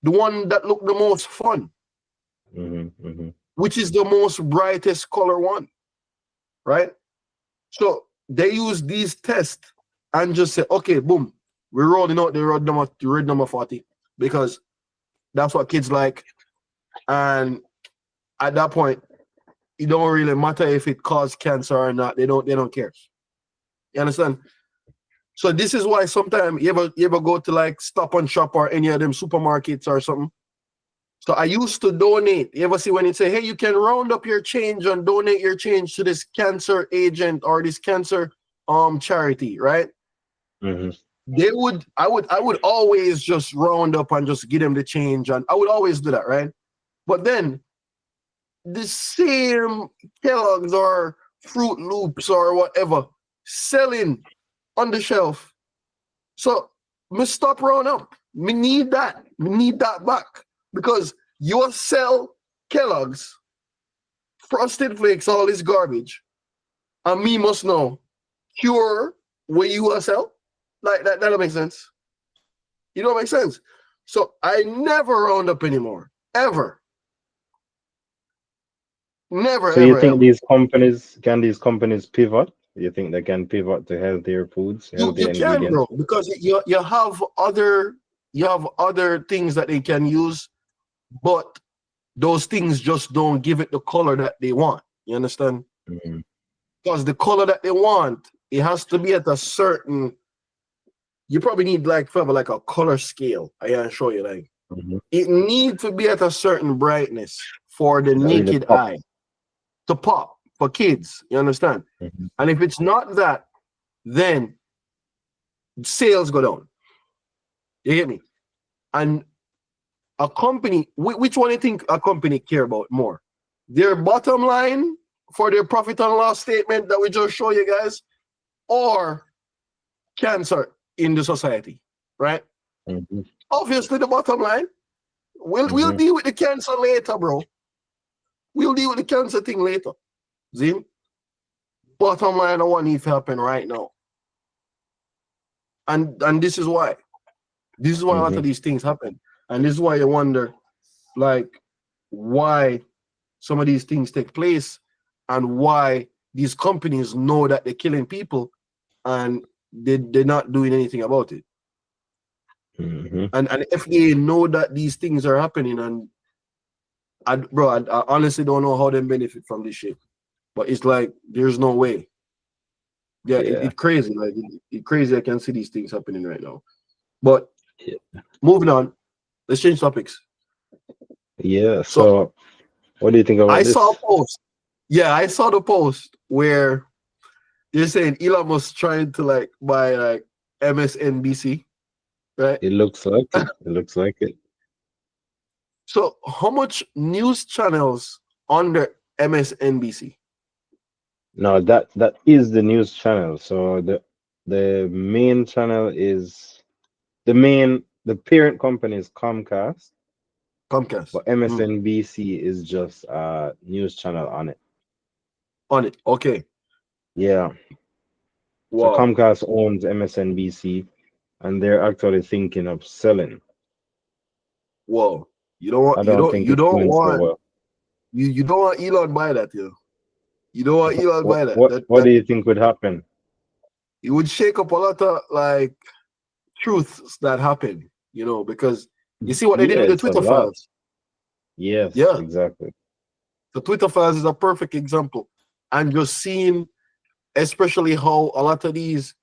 The one that look the most fun, which is the most brightest color one, right? So they use these tests and just say, okay, boom, we're rolling out the red number 40 because that's what kids like, and at that point, it don't really matter if it causes cancer or not. They don't care. You understand? So this is why sometimes you ever go to like Stop and Shop or any of them supermarkets or something. So I used to donate. You ever see when it say, hey, you can round up your change and donate your change to this cancer agent or this cancer charity, right? I would always just round up and just give them the change, and I would always do that, right? But then the same Kellogg's or Fruit Loops or whatever selling on the shelf. So me stop round up. Me need that. Me need that back. Because you sell Kellogg's, Frosted Flakes, all this garbage. And me must know cure where you will sell. Like that don't make sense. You don't make sense. So I never round up anymore. Ever. Never, So ever, you think ever. these companies pivot? You think they can pivot to healthier foods, healthier You can, ingredients? bro, because you have other things that they can use, but those things just don't give it the color that they want. You understand? Mhm. Because the color that they want, it has to be at a certain. You probably need like forever like a color scale. I can show you like Mhm. it needs to be at a certain brightness for the That really naked pop. eye to pop for kids. You understand? Mhm. And if it's not that, then sales go down. You get me? And a company, which one do you think a company care about more? Their bottom line for their profit and loss statement that we just show you guys, or cancer in the society, right? Mhm. Obviously, the bottom line. We'll Mhm. deal with the cancer later, bro. We'll deal with the cancer thing later. See? Bottom line, I want it to happen right now. And this is why. This is why a lot of Mhm. these things happen. And this is why you wonder, like, why some of these things take place and why these companies know that they're killing people and they're not doing anything about it. Mhm. And FDA know that these things are happening. And I honestly don't know how they benefit from this shit. But it's like there's no way. Yeah, Yeah. it's crazy. Like it crazy. I can see these things happening right now. But Yeah. moving on, let's change topics. Yeah. So So, what do you think about I saw this? a post. Yeah, I saw the post where they're saying Elon Musk trying to like buy like MSNBC, right? It looks like it. It looks like it. So how much news channels under MSNBC? No, that is the news channel. So the main channel is the parent company is Comcast, Comcast. but MSNBC is just a news channel on it. On it. Okay. Yeah. So Wow. Comcast owns MSNBC, and they're actually thinking of selling. Whoa. You don't want I don't think you it's don't going so want well. you don't want Elon buy that, yo. You don't want Elon What buy that. what That what do that you think would happen? it would shake up a lot of like truths that happen, because you see what they did Yeah, with the it's a Twitter lot. files. Yes, Yeah. exactly. The Twitter files is a perfect example. And you're seeing especially how a lot of these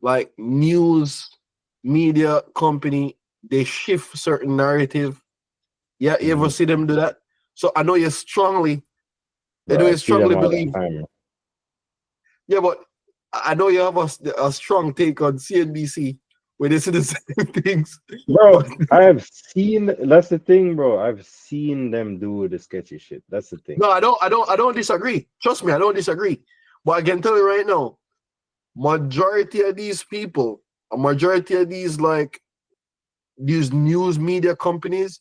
like news media company they shift certain narrative. Yeah, you ever Mhm. see them do that? So I know Bro, I you see them strongly all the believe. time. Yeah, but I know you have a strong take on CNBC where they see the same things. Bro, But that's the thing, bro. I've seen them do the sketchy shit. That's the thing. no, I don't disagree. Trust me, I don't disagree. But I can tell you right now, majority of these people, a majority of these like these news media companies,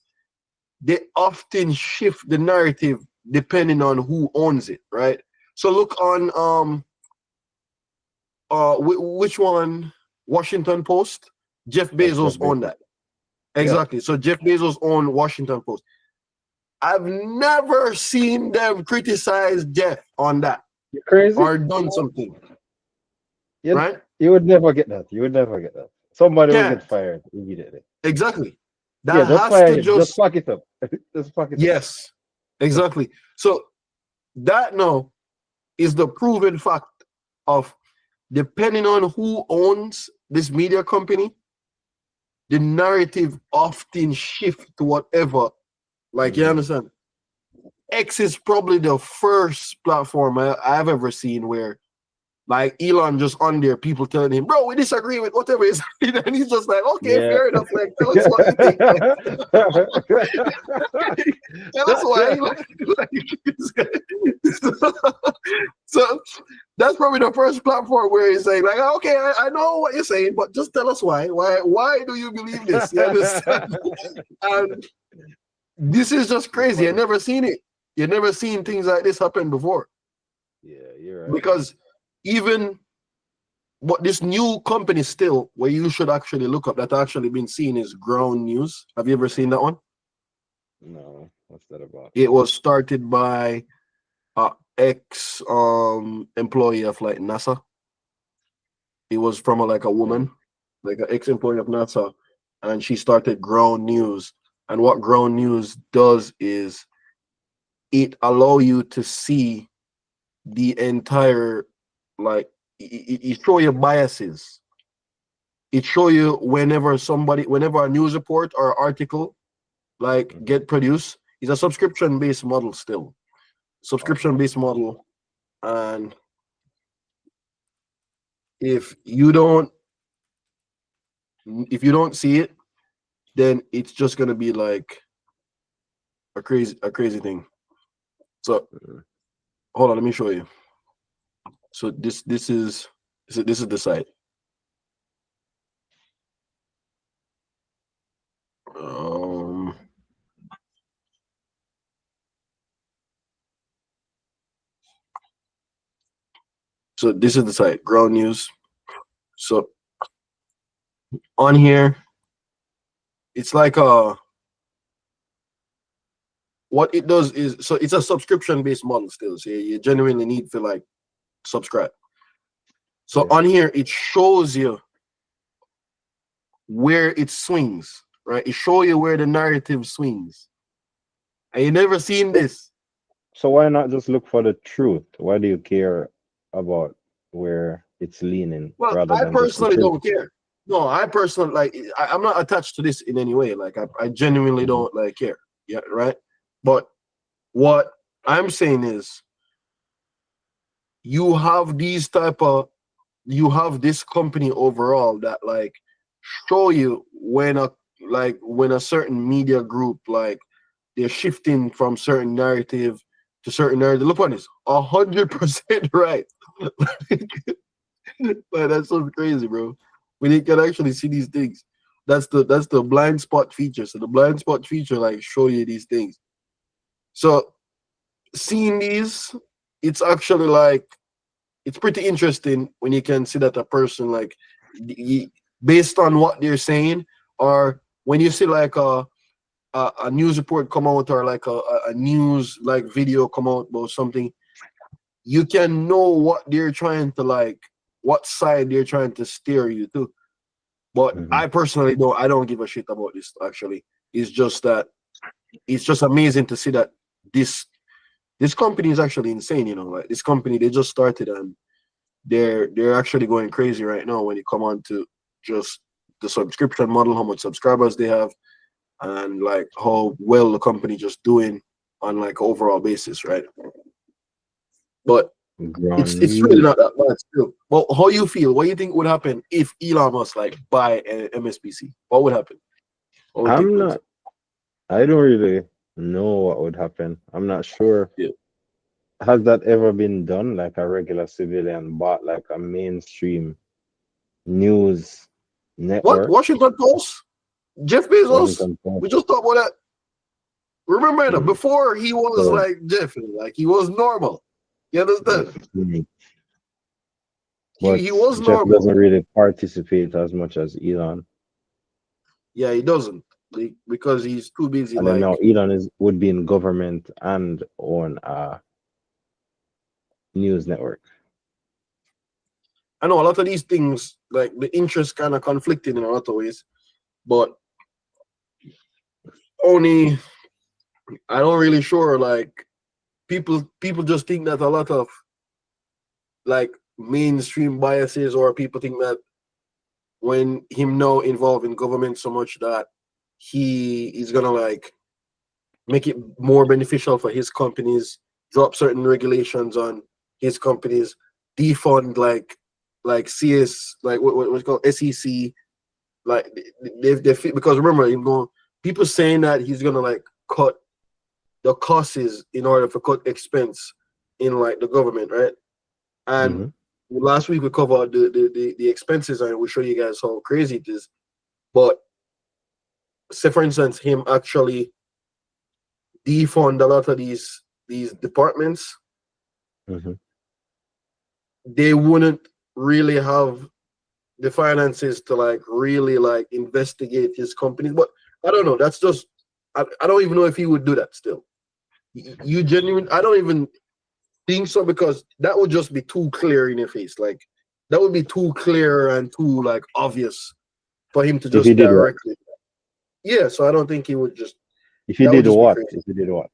they often shift the narrative depending on who owns it, right? So look on which one? Washington Post. Jeff That's Jeff Bezos owned Bezos. that. Yeah. Exactly. So Jeff Bezos owned Washington Post. I've never seen them criticize Jeff on that You crazy? or done something, You right? you would never get that. You would never get that. Somebody will get Can't. fired immediately. Exactly. Yeah, That just has fire to him. Just just, fuck it up. Just fuck it up. yes, exactly. So that now is the proven fact of depending on who owns this media company, the narrative often shift to whatever. Like, you Mhm. understand? X is probably the first platform I've ever seen where Like Elon just on there, people telling him, bro, we disagree with whatever is, and he's just like, okay, Yeah. fair enough. Like, tell us what you think. Like, tell us why. So that's probably the first platform where he's saying, like, okay, I know what you're saying, but just tell us why. Why do you believe this? You understand? And this is just crazy. I never seen it. You never seen things like this happen before. Yeah, you're right. Because even what this new company still, where you should actually look up, that actually been seen, is Ground News. Have you ever seen that one? No, what's that about? It was started by ex employee of like NASA. It was from like a woman, like an ex employee of NASA, and she started Ground News. And what Ground News does is it allow you to see the entire, like, it show you biases. It show you whenever a news report or article like get produced. It's a subscription-based model still. Subscription-based model. And if you don't see it, then it's just gonna be like a crazy thing. So hold on, let me show you. So this is the site. So this is the site, Ground News. So on here, it's like what it does is, so it's a subscription-based model still. So you genuinely need to like subscribe. So on here, it shows you where it swings, right? It shows you where the narrative swings. And you never seen this. So why not just look for the truth? Why do you care about where it's leaning rather I than personally don't care. No, I personally, like, I'm not attached to this in any way. Like, I genuinely don't like care. Yeah, right. But what I'm saying is, you have this company overall that like show you when a certain media group, like, they're shifting from certain narrative to certain narrative. Look on this, 100% right. Like, that's so crazy, bro. When you can actually see these things, that's the blind spot feature. So the blind spot feature like show you these things. So seeing these, it's actually like, it's pretty interesting when you can see that a person, like, based on what they're saying, or when you see like a news report come out, or like a news like video come out about something, you can know what they're trying to, like, what side they're trying to steer you to. But I personally don't give a shit about this. Actually, it's just that it's just amazing to see that this company is actually insane. Like, this company, they just started, and they're actually going crazy right now when you come on to just the subscription model, how much subscribers they have, and like how well the company just doing on like overall basis, right? But it's really not that bad still. Well, how you feel? What do you think would happen if Elon Musk like buy MSBC? What would happen? I don't really know what would happen. I'm not sure. Yeah. Has that ever been done? Like a regular civilian bought like a mainstream news network? What? Washington Post? Jeff Bezos? We just talked about that. Remember that before he was like Jeff, like he was normal. You understand? But he was Jeff normal. doesn't really participate as much as Elon. Yeah, he doesn't, because he's too busy. And then now Elon would be in government and on a news network. I know a lot of these things, like the interests kind of conflicted in a lot of ways, but only I don't really sure. Like, people just think that a lot of like mainstream biases, or people think that when him now involved in government so much that he is gonna like make it more beneficial for his companies, drop certain regulations on his companies, defund like CS, like what's called SEC, like they because remember, people saying that he's gonna like cut the costs in order to cut expense in like the government, right? And last week we covered the expenses, and we show you guys how crazy it is. But say for instance, him actually defund a lot of these departments, they wouldn't really have the finances to like really like investigate his companies. But I don't know. That's just I don't even know if he would do that still. You genuine? I don't even think so, because that would just be too clear in your face. Like that would be too clear and too like obvious for him to If he just did what? directly. Yeah, so I don't think he would just. If he That would did just be what? crazy. If he did what?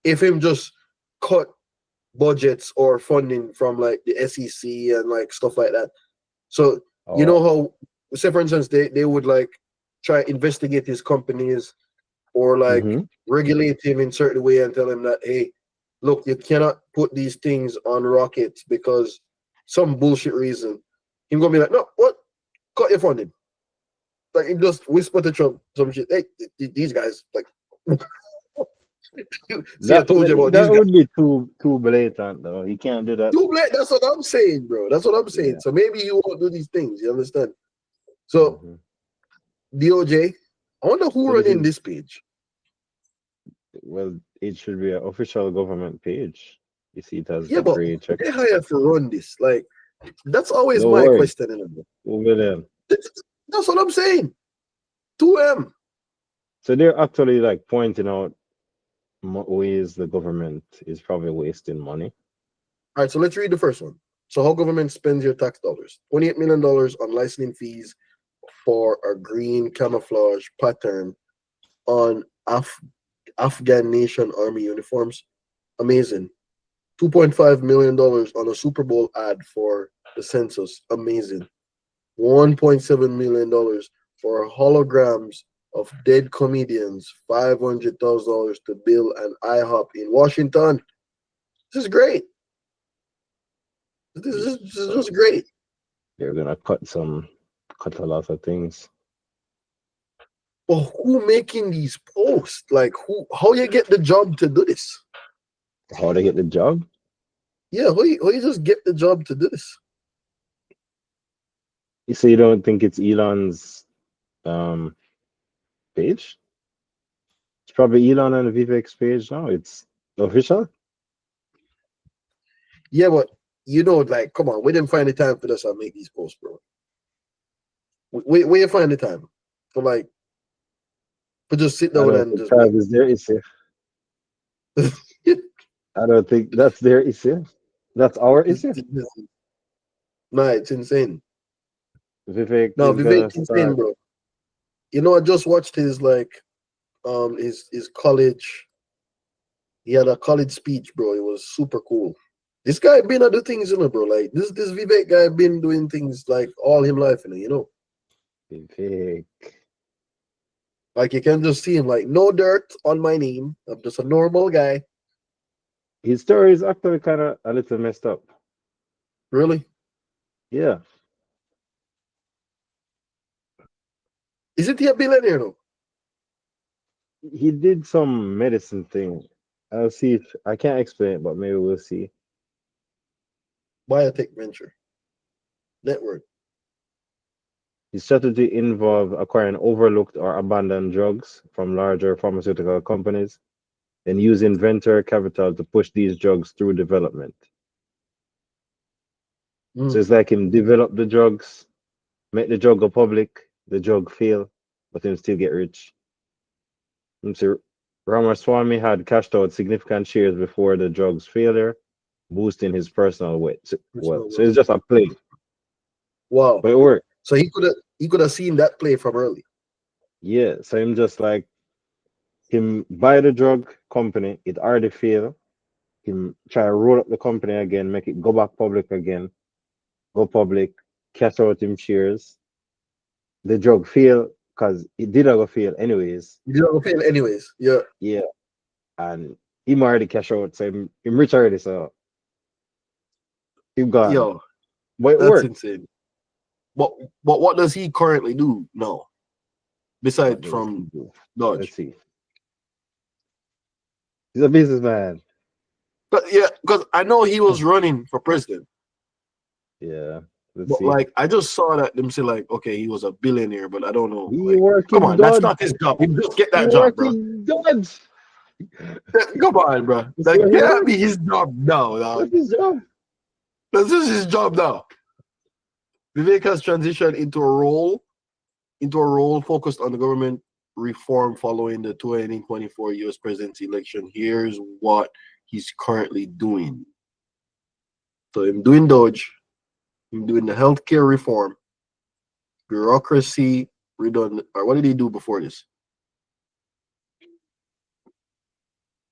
If him just cut budgets or funding from like the SEC and like stuff like that. So you know how, say for instance, they would like try investigate his companies or like regulate him in certain way and tell him that, hey, look, you cannot put these things on rockets because some bullshit reason. He's gonna be like, no, what? Cut your funding. Like he just whisper to Trump some shit. Hey, these guys, like, see, I told you about these that guys. would be too blatant though. You can't do that. Too late. That's what I'm saying, bro. That's what I'm saying. Yeah. So maybe you won't do these things. You understand? So DOJ, I wonder who running this page. Well, it should be an official government page. You see, it has Yeah, the but gray check. they hired to run this. Like, that's always No my worry. question. Over there. That's what I'm saying. 2M. So they're actually like pointing out ways the government is probably wasting money. All right, so let's read the first one. So how government spends your tax dollars. $28 million on licensing fees for a green camouflage pattern on Afghan Nation Army uniforms. Amazing. $2.5 million on a Super Bowl ad for the census. Amazing. $1.7 million for holograms of dead comedians. $500,000 to build an IHOP in Washington. This is great. This is just great. They're gonna cut a lot of things. Well, who making these posts? Like how you get the job to do this? How they get the job? Yeah, how you just get the job to do this? You say you don't think it's Elon's page? It's probably Elon and Vivek's page now. It's official. Yeah, but like, come on, we didn't find the time for this. I make these posts, bro. Where you find the time for like, to just sit down and just make... is their issue. I don't think that's their issue. That's our issue. Nah, it's insane. Vivek Vivek's insane, bro. I just watched his like his college. He had a college speech, bro. It was super cool. This guy been other things, bro. Like this Vivek guy been doing things like all him life, Vivek. Like you can just see him, like no dirt on my name. I'm just a normal guy. His story is actually kind of a little messed up. Really? Yeah. Isn't he a billionaire though? He did some medicine thing. I'll see if I can't explain it, but maybe we'll see. Biotech venture. Network. His strategy involved acquiring overlooked or abandoned drugs from larger pharmaceutical companies and using venture capital to push these drugs through development. So it's like him develop the drugs, make the drug go public, the drug fail, but him still get rich. And so Ramaswamy had cashed out significant shares before the drug's failure, boosting his personal wealth. So it's just a play. Wow. But it worked. So he could have seen that play from early. Yeah. So him just like him buy the drug company, it already failed. Him try to roll up the company again, make it go back public again, go public, cash out him shares. The drug fail because it did go fail anyways. It did go fail anyways. Yeah. Yeah. And him already cash out, so him rich already, so Keep going. Yo, But it that's worked. insane. But what does he currently do now? What Besides does he from do? Let's Dodge. see. He's a businessman. But yeah, because I know he was running for president. Yeah. Let's But see. like I just saw that them say like, okay, he was a billionaire, but I don't know. He Like, work come in on, that's Dodge. not his job. He just get He that job, work bro. in Dodge. Come on, bro. That's That where he can't work. be his job now, That's dog. his job. This is his job now. Vivek has transitioned into a role focused on the government reform following the 2024 US presidency election. Here's what he's currently doing. So I'm doing Dodge, I'm doing the healthcare reform, bureaucracy redundant. Or what did he do before this?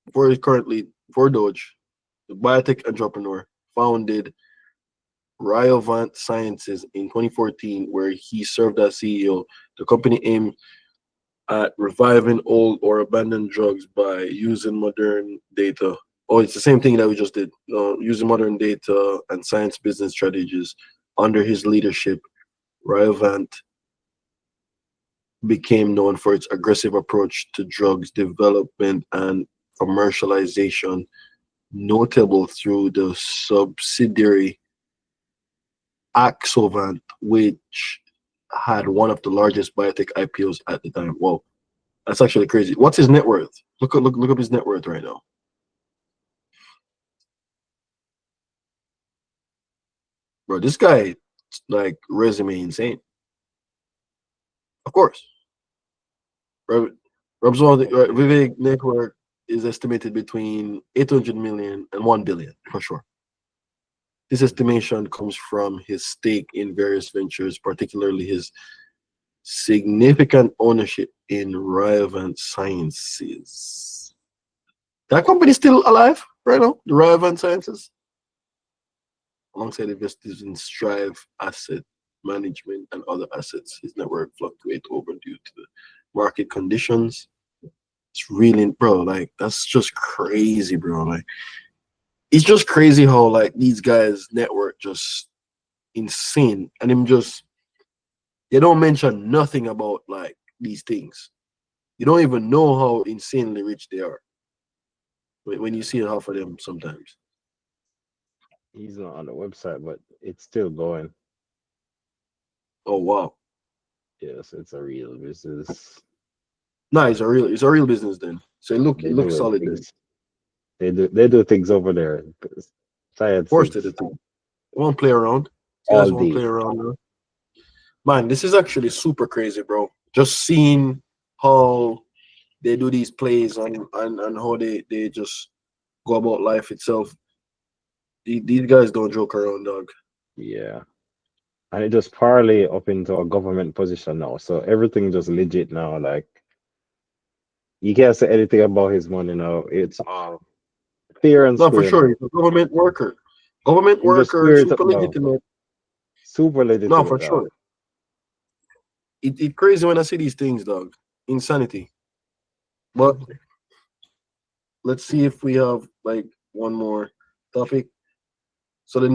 Before Dodge, the biotech entrepreneur founded Ryovant Sciences in 2014, where he served as CEO. The company aimed at reviving old or abandoned drugs by using modern data. Oh, it's the same thing that we just did. Using modern data and science business strategies. Under his leadership, Ryovant became known for its aggressive approach to drugs development and commercialization, notable through the subsidiary Axovant, which had one of the largest biotech IPOs at the time. Whoa, that's actually crazy. What's his net worth? Look up his net worth right now. Bro, this guy, like, resume insane. Of course. Vivek network is estimated between 800 million and 1 billion, for sure. This estimation comes from his stake in various ventures, particularly his significant ownership in Ryovant Sciences. That company still alive right now, the Ryovant Sciences, alongside investors in Strive Asset Management and other assets. His network fluctuates over due to the market conditions. It's really, bro, like, that's just crazy, bro. Like, it's just crazy how, like, these guys' network just insane, and them just, they don't mention nothing about, like, these things. You don't even know how insanely rich they are when you see half of them sometimes. He's not on the website, but it's still going. Oh wow. Yes, it's a real business. Nah, it's a real business then. So it They looks do it solid then. things. They do things over there. Of Science course they things do. They won't play around. These all guys won't play day. around, bro. Man, this is actually super crazy, bro. Just seeing how they do these plays and how they just go about life itself. These guys don't joke around, dog. Yeah. And it just parlay up into a government position now. So everything just legit now. Like you can't say anything about his money now. It's all fair and No, for square sure. now. He's a government worker. Government Him just worker, square it up super now. legitimate. Super No, legitimate for dog. sure. It crazy when I see these things, dog. Insanity. But let's see if we have like one more topic. So Uh,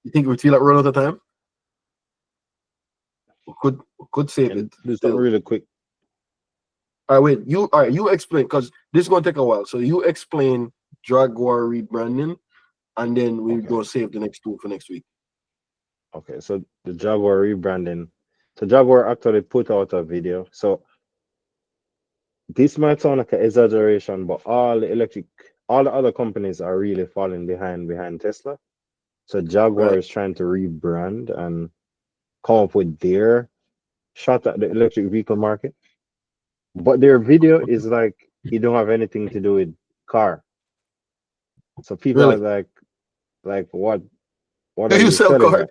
you think we feel like we're out of time? We could save it and do something still. really quick. All right, wait. You explain because this is gonna take a while. So you explain Jaguar rebranding, and then we're Okay. gonna save the next two for next week. Okay. So the Jaguar rebranding. So Jaguar actually put out a video. So this might sound like an exaggeration, but all the other companies are really falling behind Tesla. So Jaguar Right. is trying to rebrand and come up with their shot at the electric vehicle market. But their video is like it don't have anything to do with car. So people are Really? like what are You you sell selling cars?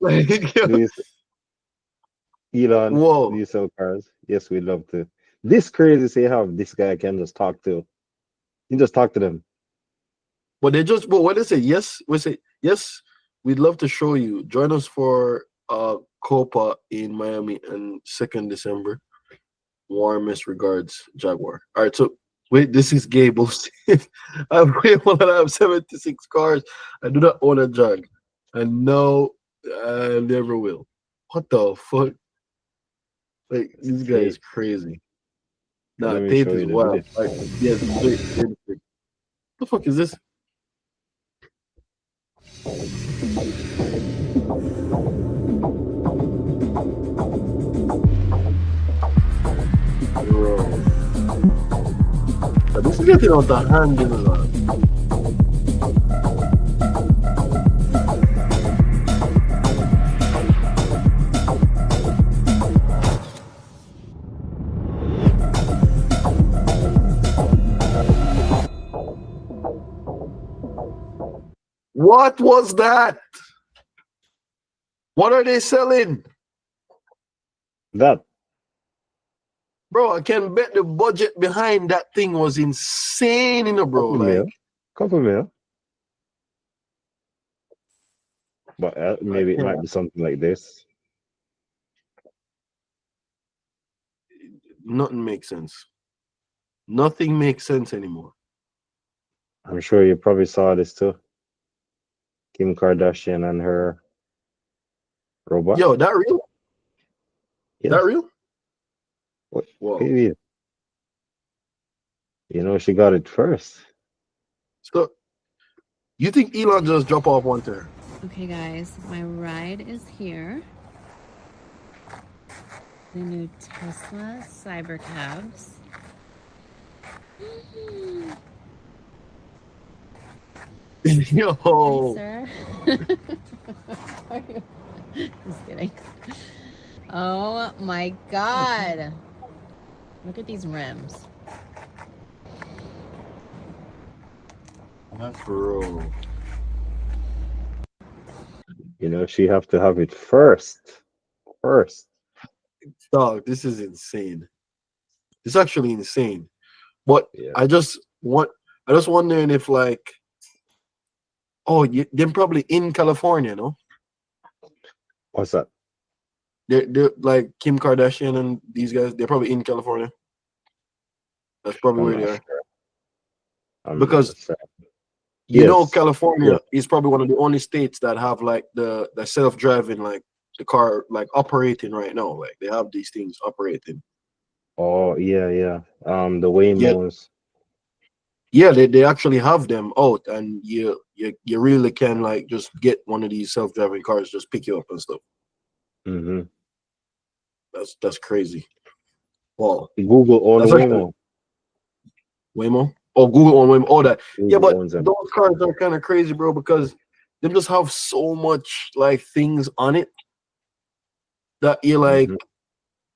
right Like, now? Elon, do whoa. you sell cars? Yes, we'd love to. This crazy say how this guy can just talk to. You just talk to them. But when they say yes, we say yes. We'd love to show you. Join us for Copa in Miami on 2nd December. Warmest regards, Jaguar. All right, so Wait, this is gay bullshit. I'm grateful that I have 76 cars. I do not own a Jag. And no, I never will. What the fuck? Like, this guy is crazy. Nah, Let me Tate show is you the wild. video. Like, yes, wait, wait, wait. What the fuck is this? Bro. This is getting out of hand, you know. What was that? What are they selling? That. Bro, I can bet the budget behind that thing was insane, you know, bro. Couple mil. But maybe it might be something like this. Nothing makes sense. Nothing makes sense anymore. I'm sure you probably saw this too. Kim Kardashian and her robot. Yo, that real? Yes. That real? What? Whoa. Maybe. You know, she got it first. So, you think Elon just drop off one turn? Okay, guys, my ride is here. The new Tesla Cybercabs. Yo. Hi, sir. Just kidding. Oh my God. Look at these rims. Bro. You know, she have to have it first. First. Dog, this is insane. It's actually insane. But Yeah. I just wondering if like, they're probably in California, no? What's that? They're like Kim Kardashian and these guys, they're probably in California. That's probably where they are. Sure. Because you know California is probably one of the only states that have like the self-driving, like the car like operating right now. Like they have these things operating. Oh yeah. The Waymos. Yeah, they actually have them out, and you really can like just get one of these self-driving cars, just pick you up and stuff. Mm-hmm. That's crazy. Wow. Google on Waymo. Waymo? Oh, Google on Waymo. Oh, that. Google Yeah, but owns them. those cars are kind of crazy, bro, because they just have so much like things on it that you're like,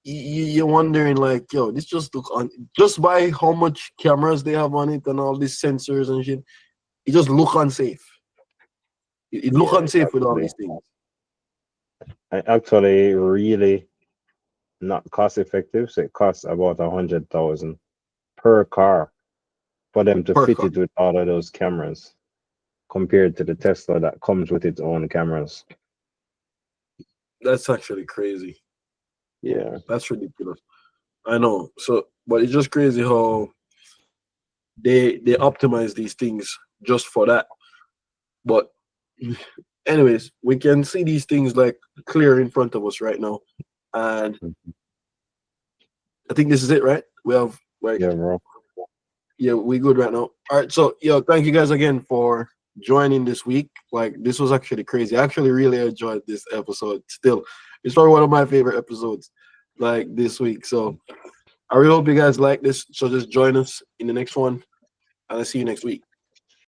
you're wondering like, yo, this just look on just by how much cameras they have on it and all these sensors and shit. It just look unsafe. It look unsafe with all these things. Actually, really not cost effective. So it costs about 100,000 per car for them to fit it with all of those cameras, compared to the Tesla that comes with its own cameras. That's actually crazy. Yeah, that's ridiculous. I know. So, but it's just crazy how they optimize these things just for that. But anyways, we can see these things like clear in front of us right now, and I think this is it, right? We have like bro. Yeah, we good right now. All right, so thank you guys again for joining this week. Like this was actually crazy. I actually really enjoyed this episode. Still, it's probably one of my favorite episodes like this week. So I really hope you guys like this. So just join us in the next one, and I'll see you next week.